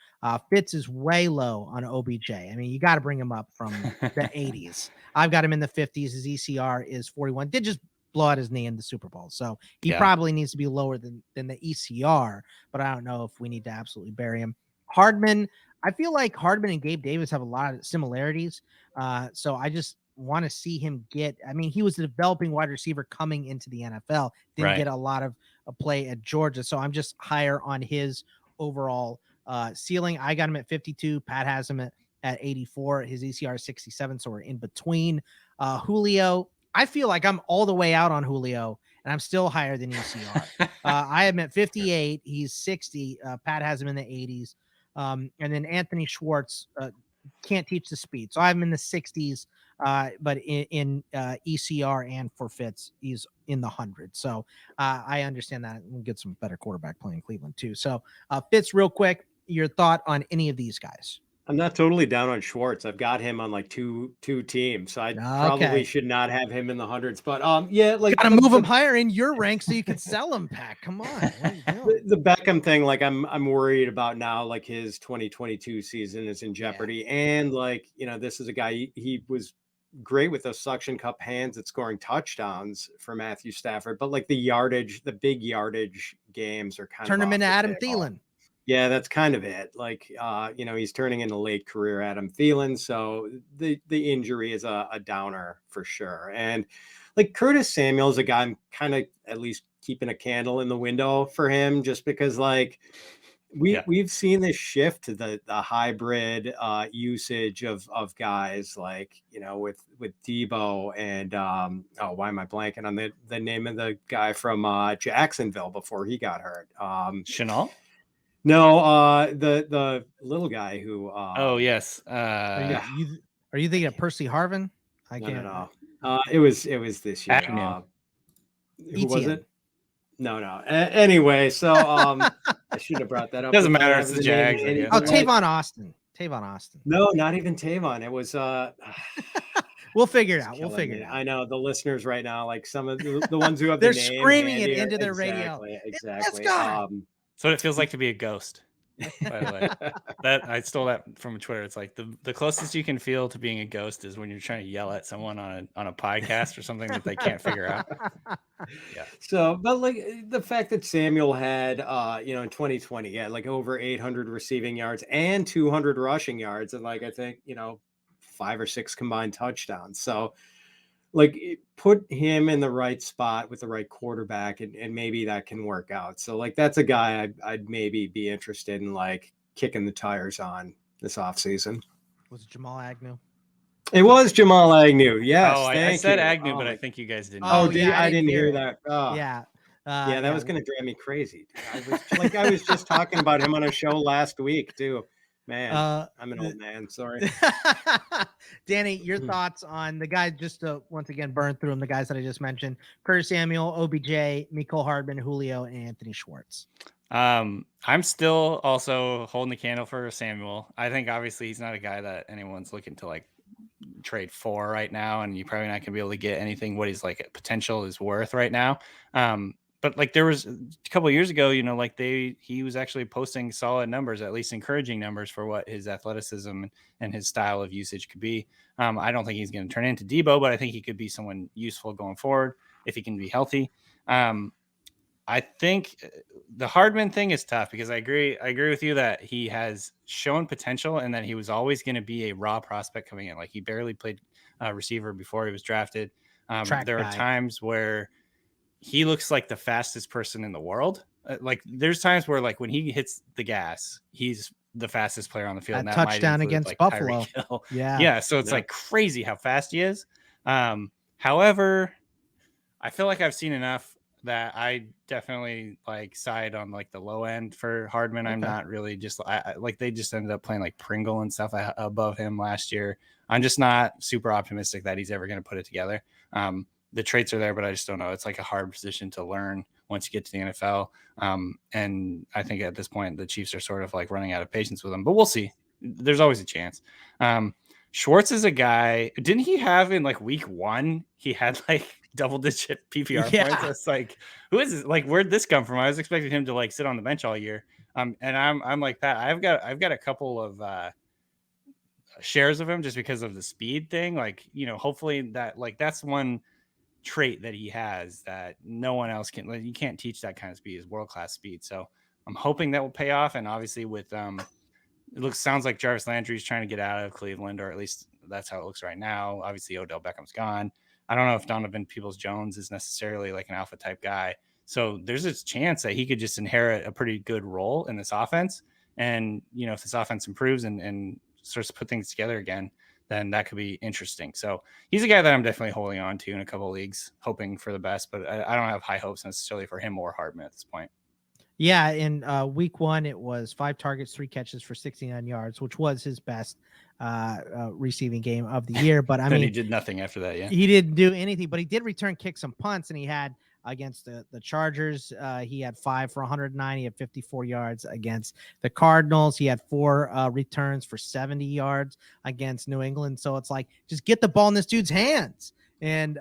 Fitz is way low on OBJ. I mean, you got to bring him up from the 80s. I've got him in the 50s. His ECR is 41. Did just blow out his knee in the Super Bowl, so he probably needs to be lower than the ECR. But I don't know if we need to absolutely bury him. Hardman. I feel like Hardman and Gabe Davis have a lot of similarities. So I just want to see him get, I mean, he was a developing wide receiver coming into the NFL, didn't get a lot of play at Georgia. So I'm just higher on his overall ceiling. I got him at 52. Pat has him at 84. His ECR is 67. So we're in between. Julio, I feel like I'm all the way out on Julio and I'm still higher than ECR. I am at 58. He's 60. Pat has him in the 80s. And then Anthony Schwartz can't teach the speed. So I'm in the 60s, but in ECR and for Fitz, he's in the 100s. So I understand that. We'll get some better quarterback play in Cleveland too. So Fitz, real quick, your thought on any of these guys? I'm not totally down on Schwartz. I've got him on like two teams, so I probably should not have him in the 100s. But yeah, like gotta move him higher in your rank so you can sell him, Pat. Come on, the Beckham thing. Like I'm worried about now. Like his 2022 season is in jeopardy, and like this is a guy he was great with those suction cup hands at scoring touchdowns for Matthew Stafford, but like the big yardage games are kind of turn him into Adam Thielen. Yeah, that's kind of it. Like, he's turning into late career Adam Thielen. So the injury is a downer for sure. And like Curtis Samuel is a guy I'm kind of at least keeping a candle in the window for him, just because like we've seen this shift to the hybrid usage of guys like, with Debo and why am I blanking on the name of the guy from Jacksonville before he got hurt? Chanel? No, the little guy who. Oh yes. Are you thinking of Percy Harvin? I can't. No. It was this year. Who was it? No. Anyway, so I should have brought that up. Doesn't matter. It's the Jags. Tavon Austin. No, not even Tavon. It was. We'll figure it out. I know the listeners right now, like some of the ones who have they're the name screaming it into their radio. Exactly. So it feels like to be a ghost, by the way. That I stole that from Twitter. It's like the closest you can feel to being a ghost is when you're trying to yell at someone on a podcast or something that they can't figure out. Yeah. So, but like the fact that Samuel had, in 2020, like over 800 receiving yards and 200 rushing yards, and like I think 5 or 6 combined touchdowns. So, like put him in the right spot with the right quarterback and maybe that can work out. So like, that's a guy I'd maybe be interested in like kicking the tires on this offseason. Was it Jamal Agnew? It was Jamal Agnew. Yes. I said Agnew, but I think you guys didn't. I didn't hear that. Oh. Yeah. That was going to drive me crazy. I was just talking about him on a show last week too. Man, I'm an old man. Sorry. Danny, your thoughts on the guys, just to once again burn through them, the guys that I just mentioned: Curtis Samuel, OBJ, Mecole Hardman, Julio, and Anthony Schwartz. I'm still also holding the candle for Samuel. I think obviously he's not a guy that anyone's looking to like trade for right now, and you're probably not gonna be able to get anything what his like potential is worth right now. But like there was a couple of years ago, he was actually posting solid numbers, at least encouraging numbers for what his athleticism and his style of usage could be. I don't think he's going to turn into Debo, but I think he could be someone useful going forward if he can be healthy. I think the Hardman thing is tough because I agree with you that he has shown potential and that he was always going to be a raw prospect coming in. Like he barely played receiver before he was drafted. There are times where he looks like the fastest person in the world. Like there's times where like when he hits the gas, he's the fastest player on the field. That And that touchdown might include, against like, Buffalo. Tyreek Hill. Yeah. Yeah. So it's like crazy how fast he is. However, I feel like I've seen enough that I definitely like side on like the low end for Hardman. I'm not really just like they just ended up playing like Pringle and stuff above him last year. I'm just not super optimistic that he's ever going to put it together. The traits are there, but I just don't know. It's like a hard position to learn once you get to the NFL. And I think at this point, the Chiefs are sort of like running out of patience with him, but we'll see. There's always a chance. Schwartz is a guy. Didn't he have in like week 1? He had like double-digit PPR points. It's like, who is this? Like, where'd this come from? I was expecting him to like sit on the bench all year. And I'm like Pat. I've got a couple of shares of him just because of the speed thing. Like, you know, hopefully that like that's one trait that he has that no one else can. Like, you can't teach that kind of speed. Is world-class speed. So I'm hoping that will pay off. And obviously with sounds like Jarvis Landry is trying to get out of Cleveland, or at least that's how it looks right now. Obviously, Odell Beckham's gone. I don't know if Donovan Peoples-Jones is necessarily like an alpha type guy. So there's a chance that he could just inherit a pretty good role in this offense. And, you know, if this offense improves and starts to put things together again, then that could be interesting. So he's a guy that I'm definitely holding on to in a couple of leagues, hoping for the best, but I don't have high hopes necessarily for him or Hardman at this point. Yeah, in week 1, it was 5 targets, 3 catches for 69 yards, which was his best receiving game of the year. But I mean, he did nothing after that. Yeah, he didn't do anything, but he did return kicks and punts, and he had against the Chargers, he had 5 for 109. He had 54 yards against the Cardinals. He had 4 returns for 70 yards against New England. So it's like, just get the ball in this dude's hands. And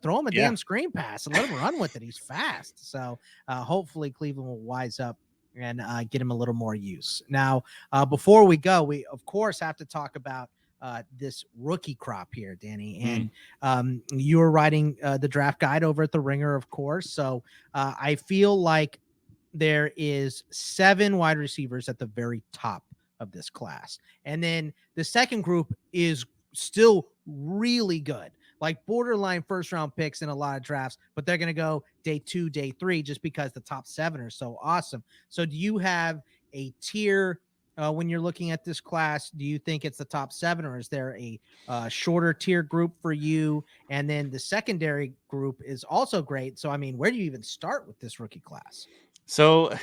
throw him a damn screen pass and let him run with it. He's fast. So hopefully Cleveland will wise up and get him a little more use. Now, before we go, we of course have to talk about this rookie crop here, Danny. And you were writing the draft guide over at the Ringer, of course. So I feel like there is 7 wide receivers at the very top of this class. And then the second group is still really good, like borderline first round picks in a lot of drafts, but they're going to go day 2, day 3, just because the top 7 are so awesome. So do you have a tier when you're looking at this class? Do you think it's the top 7, or is there a shorter tier group for you? And then the secondary group is also great. So, I mean, where do you even start with this rookie class? So,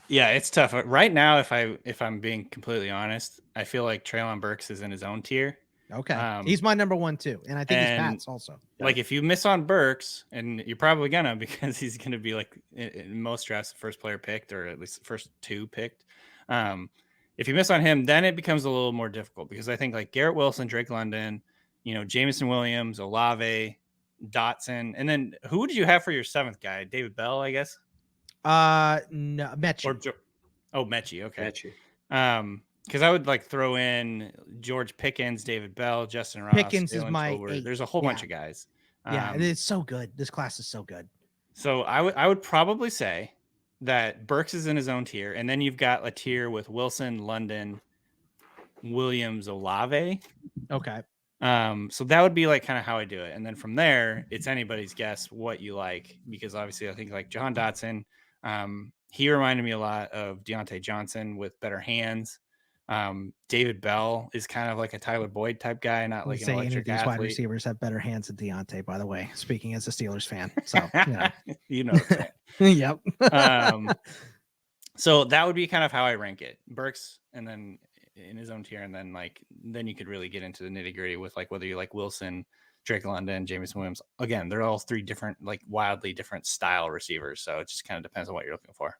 yeah, it's tough right now. If I'm being completely honest, I feel like Treylon Burks is in his own tier. Okay. He's my number 1 too. And I think he's Pat's also. Like, if you miss on Burks, and you're probably gonna, because he's gonna be like in most drafts, the first player picked, or at least the first 2 picked. If you miss on him, then it becomes a little more difficult, because I think like Garrett Wilson, Drake London, Jameson Williams, Olave, Dotson, and then who did you have for your 7th guy? David Bell, I guess. No, Mechie. Mechie. Okay. Mechie. Because I would like throw in George Pickens, David Bell, Justin Ross. Pickens Jalen is my Tolbert. 8. There's a whole bunch of guys. Yeah, it's so good. This class is so good. So I would probably say that Burks is in his own tier, and then you've got a tier with Wilson, London, Williams, Olave. Okay. So that would be like kind of how I do it, and then from there, it's anybody's guess what you like, because obviously I think like Jahan Dotson, he reminded me a lot of Deontay Johnson with better hands. David Bell is kind of like a Tyler Boyd type guy, not like an electric these athlete. wide receivers have better hands than Deontay, by the way, speaking as a Steelers fan. So, you know what I'm saying. Yep. So that would be kind of how I rank it. Burks, and then in his own tier, and then you could really get into the nitty gritty with like whether you like Wilson, Drake London, Jameson Williams. Again, they're all 3 different, like wildly different style receivers. So it just kind of depends on what you're looking for.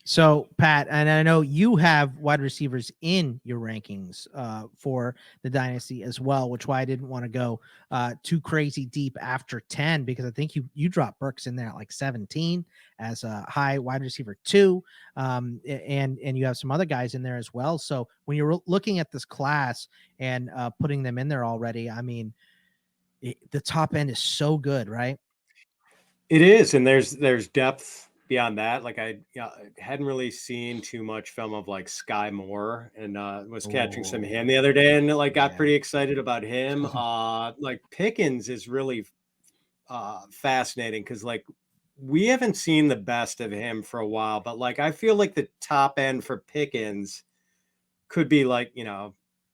So, Pat, and I know you have wide receivers in your rankings for the Dynasty as well, which why I didn't want to go too crazy deep after 10, because I think you dropped Burks in there at like 17 as a high wide receiver 2, and you have some other guys in there as well. So when you're looking at this class and putting them in there already, I mean, the top end is so good, right? It is, and there's depth beyond that. Like I hadn't really seen too much film of like Sky Moore, and was catching some of him the other day, and like got pretty excited about him. Like Pickens is really fascinating, because like we haven't seen the best of him for a while, but like I feel like the top end for Pickens could be like,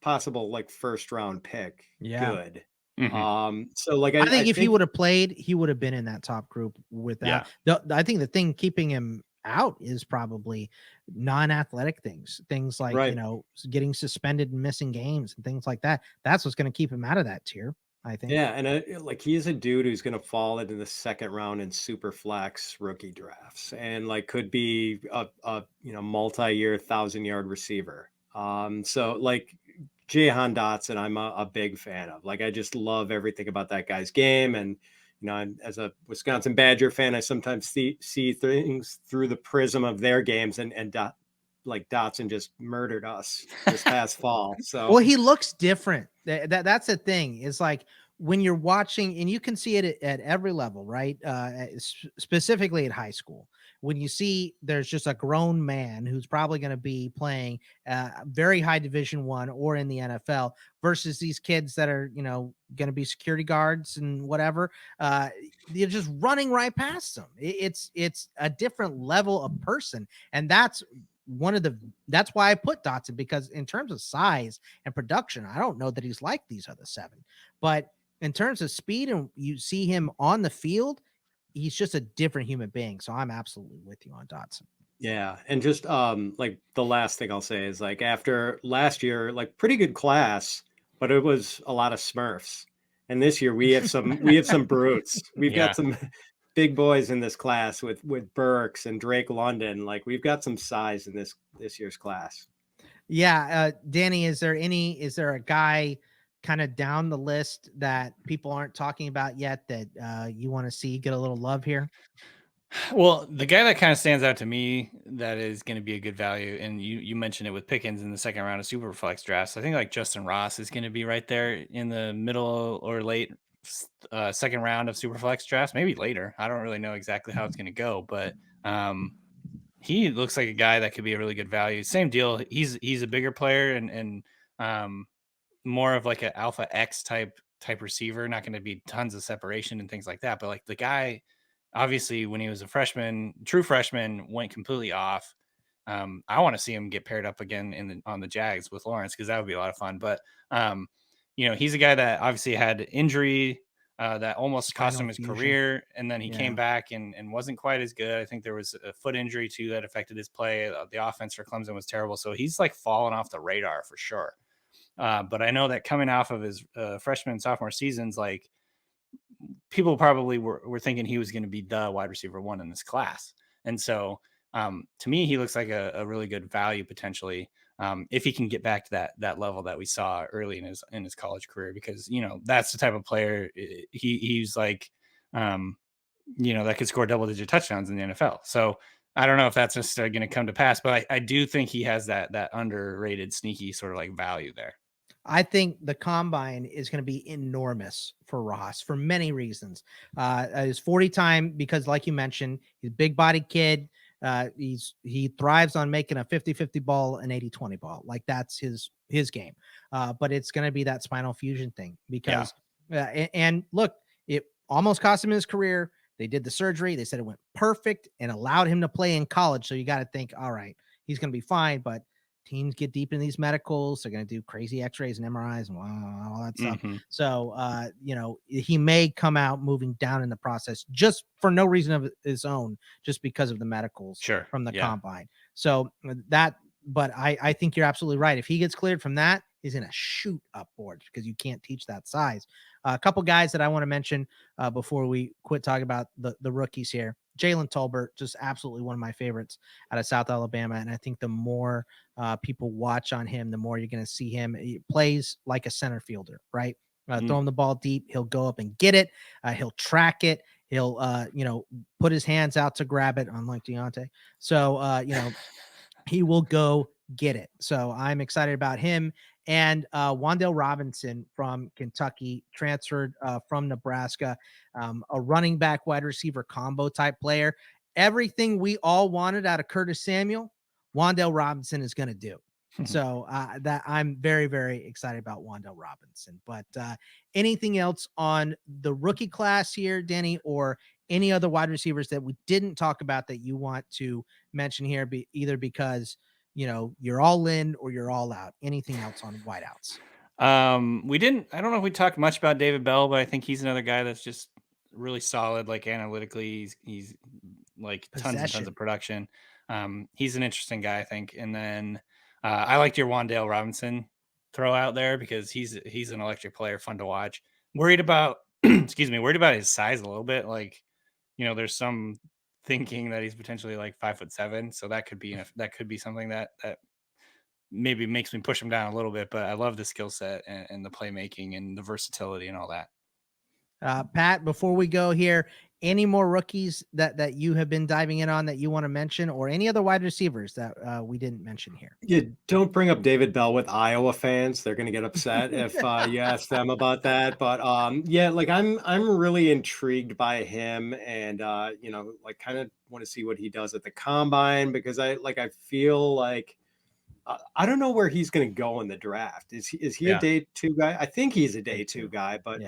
possible like first round pick. Yeah. Good. Mhm. So like I think if he would have played, he would have been in that top group without. I think the thing keeping him out is probably non-athletic things like Right. getting suspended and missing games and things like that. That's what's going to keep him out of that tier, I think. Yeah, and like he's a dude who's going to fall into the second round in super flex rookie drafts, and like could be a multi-year 1,000-yard receiver. So like Jahan Dotson, I'm a big fan of. Like I just love everything about that guy's game, and as a Wisconsin Badger fan, I sometimes see things through the prism of their games, and like Dotson just murdered us this past fall. So Well, he looks different. That's the thing. Is like when you're watching, and you can see it at every level, right? Specifically at high school, when you see there's just a grown man who's probably going to be playing very high Division I or in the NFL versus these kids that are, going to be security guards and whatever. You're just running right past them. It's a different level of person, and that's why I put Dotson, because in terms of size and production, I don't know that he's like these other seven, but in terms of speed, and you see him on the field, he's just a different human being. So I'm absolutely with you on Dotson. yeah, and just like the last thing I'll say is like after last year, like pretty good class, but it was a lot of Smurfs. And this year we have some brutes. We've got some big boys in this class with Burks and Drake London. Like we've got some size in this year's class. Yeah, Danny, is there a guy kind of down the list that people aren't talking about yet that you want to see get a little love here? Well, the guy that kind of stands out to me that is going to be a good value, and you mentioned it with Pickens in the second round of Superflex drafts. I think like Justin Ross is going to be right there in the middle or late second round of Superflex drafts, maybe later. I don't really know exactly how it's going to go, but he looks like a guy that could be a really good value. Same deal. He's a bigger player and more of like an alpha X type receiver. Not going to be tons of separation and things like that, but like the guy, obviously, when he was a true freshman, went completely off. I want to see him get paired up again on the Jags with Lawrence, because that would be a lot of fun. But he's a guy that obviously had injury that almost cost him his career, and then he came back and wasn't quite as good. I think there was a foot injury too that affected his play. The offense for Clemson was terrible, so he's like fallen off the radar for sure. But I know that coming off of his freshman and sophomore seasons, like, people probably were thinking he was going to be the wide receiver one in this class. And so to me, he looks like a really good value potentially if he can get back to that level that we saw early in his college career, because, that's the type of player he's like, that could score double-digit touchdowns in the NFL. So I don't know if that's necessarily going to come to pass, but I do think he has that underrated, sneaky sort of like value there. I think the combine is going to be enormous for Ross for many reasons. His 40 time, because like you mentioned, he's a big bodied kid. He thrives on making a 50-50 ball, an 80-20 ball. Like that's his game. But it's going to be that spinal fusion thing because, and look, it almost cost him his career. They did the surgery. They said it went perfect and allowed him to play in college. So you got to think, all right, he's going to be fine, but teams get deep in these medicals. They're going to do crazy x-rays and MRIs and all that stuff. Mm-hmm. So, he may come out moving down in the process just for no reason of his own, just because of the medicals from the combine. So but I think you're absolutely right. If he gets cleared from that, he's going to shoot upwards because you can't teach that size. A couple guys that I want to mention before we quit talking about the rookies here. Jalen Tolbert, just absolutely one of my favorites out of South Alabama. And I think the more people watch on him, the more you're going to see him. He plays like a center fielder, right? Throw him the ball deep. He'll go up and get it. He'll track it. He'll, put his hands out to grab it, unlike Deontay. So, he will go get it. So I'm excited about him. And Wandel Robinson from Kentucky, transferred from Nebraska, a running back wide receiver combo type player. Everything we all wanted out of Curtis Samuel, Wandel Robinson is going to do. So that I'm very, very excited about Wandel Robinson. But anything else on the rookie class here, Denny, or any other wide receivers that we didn't talk about that you want to mention here, either because, you're all in or you're all out? Anything else on wideouts? I don't know if we talked much about David Bell, but I think he's another guy that's just really solid. Like analytically, he's like tons and tons of production. He's an interesting guy, I think. And then I liked your Wandel Robinson throw out there because he's an electric player, fun to watch. Worried about worried about his size a little bit. Like, there's some thinking that he's potentially like 5'7", so that could be something that maybe makes me push him down a little bit. But I love the skill set and the playmaking and the versatility and all that. Pat, before we go here, any more rookies that you have been diving in on that you want to mention, or any other wide receivers that we didn't mention here? Yeah, don't bring up David Bell with Iowa fans. They're going to get upset if you ask them about that. But yeah, like I'm really intrigued by him, and like kind of want to see what he does at the combine, because I feel like I don't know where he's going to go in the draft. Is he a day 2 guy? I think he's a day 2 guy, but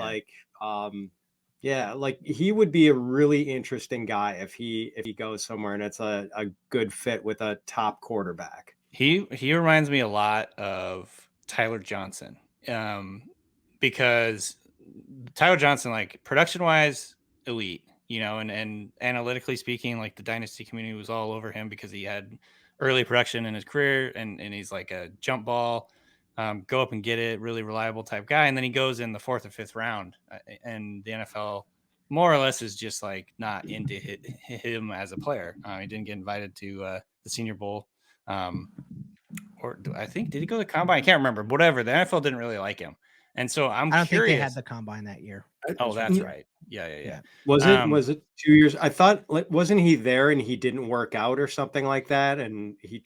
yeah, like he would be a really interesting guy if he goes somewhere and it's a good fit with a top quarterback. He reminds me a lot of Tyler Johnson, because Tyler Johnson, like production wise, elite, and analytically speaking, like the Dynasty community was all over him because he had early production in his career, and he's like a jump ball, go up and get it, really reliable type guy. And then he goes in the 4th or 5th round, and the NFL more or less is just like not into him as a player. He didn't get invited to the Senior Bowl, or I think, did he go to the combine? I can't remember. Whatever, the NFL didn't really like him, and so I don't think they had the combine that year. Oh, that's right. Yeah. Was it 2 years? I thought, wasn't he there and he didn't work out or something like that, and he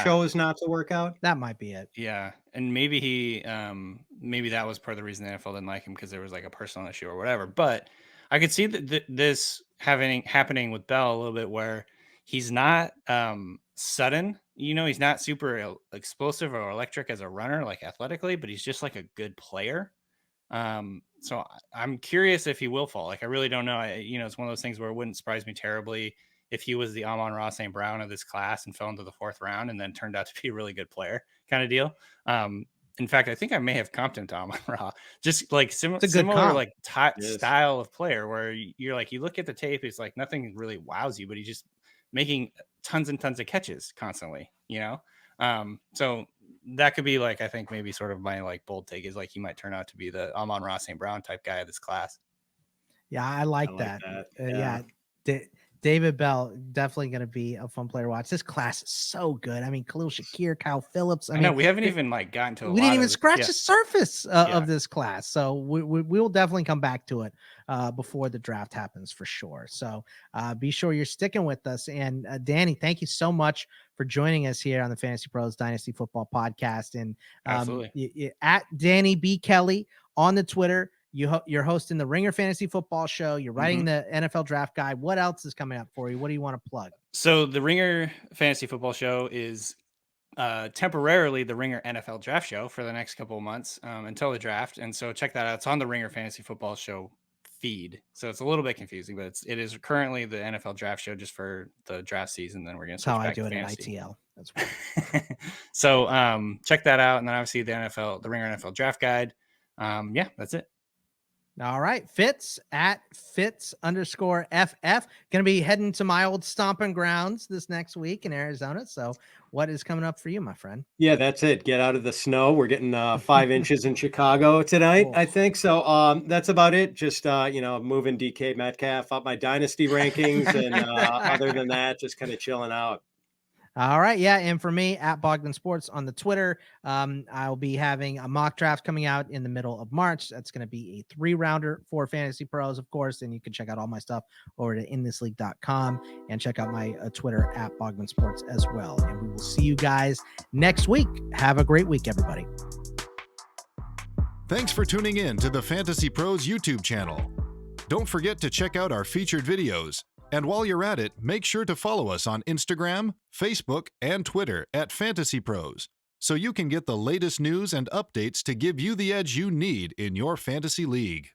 chose not to work out? That might be it. Yeah, and maybe maybe that was part of the reason the NFL didn't like him, because there was like a personal issue or whatever. But I could see that this happening with Bell a little bit, where he's not sudden. He's not super explosive or electric as a runner, like athletically, but he's just like a good player. So I'm curious if he will fall. Like, I really don't know. It's one of those things where it wouldn't surprise me terribly if he was the Amon-Ra St. Brown of this class and fell into the 4th round and then turned out to be a really good player kind of deal. In fact, I think I may have comped him to Amon-Ra, just like similar like style of player, where you're like, you look at the tape, it's like nothing really wows you, but he's just making tons and tons of catches constantly, so that could be like, I think maybe sort of my like bold take is like he might turn out to be the Amon-Ra St. Brown type guy of this class. Yeah, I like that. David Bell, definitely going to be a fun player to watch. This class is so good. I mean, Khalil Shakir, Kyle Phillips. I mean, we haven't even like gotten to. We didn't even scratch the surface of this class. So we will definitely come back to it before the draft happens for sure. So be sure you're sticking with us. And Danny, thank you so much for joining us here on the Fantasy Pros Dynasty Football Podcast. And at Danny B. Kelly on the Twitter. You're hosting the Ringer Fantasy Football Show. You're writing the NFL Draft Guide. What else is coming up for you? What do you want to plug? So the Ringer Fantasy Football Show is temporarily the Ringer NFL Draft Show for the next couple of months until the draft. And so check that out. It's on the Ringer Fantasy Football Show feed. So it's a little bit confusing, but it is currently the NFL Draft Show just for the draft season. Then we're going to switch back to fantasy. ITL. That's right. So check that out. And then obviously the Ringer NFL Draft Guide. Yeah, that's it. All right. Fitz at Fitz_FF. Going to be heading to my old stomping grounds this next week in Arizona. So what is coming up for you, my friend? Yeah, that's it. Get out of the snow. We're getting 5 inches in Chicago tonight, I think. So that's about it. Just, moving DK Metcalf up my dynasty rankings. And other than that, just kind of chilling out. All right. Yeah. And for me, at Bogman Sports on the Twitter, I'll be having a mock draft coming out in the middle of March. That's going to be a 3-rounder for Fantasy Pros, of course. And you can check out all my stuff over to inthisleague.com and check out my Twitter at Bogman Sports as well. And we will see you guys next week. Have a great week, everybody. Thanks for tuning in to the Fantasy Pros YouTube channel. Don't forget to check out our featured videos. And while you're at it, make sure to follow us on Instagram, Facebook, and Twitter at Fantasy Pros, so you can get the latest news and updates to give you the edge you need in your fantasy league.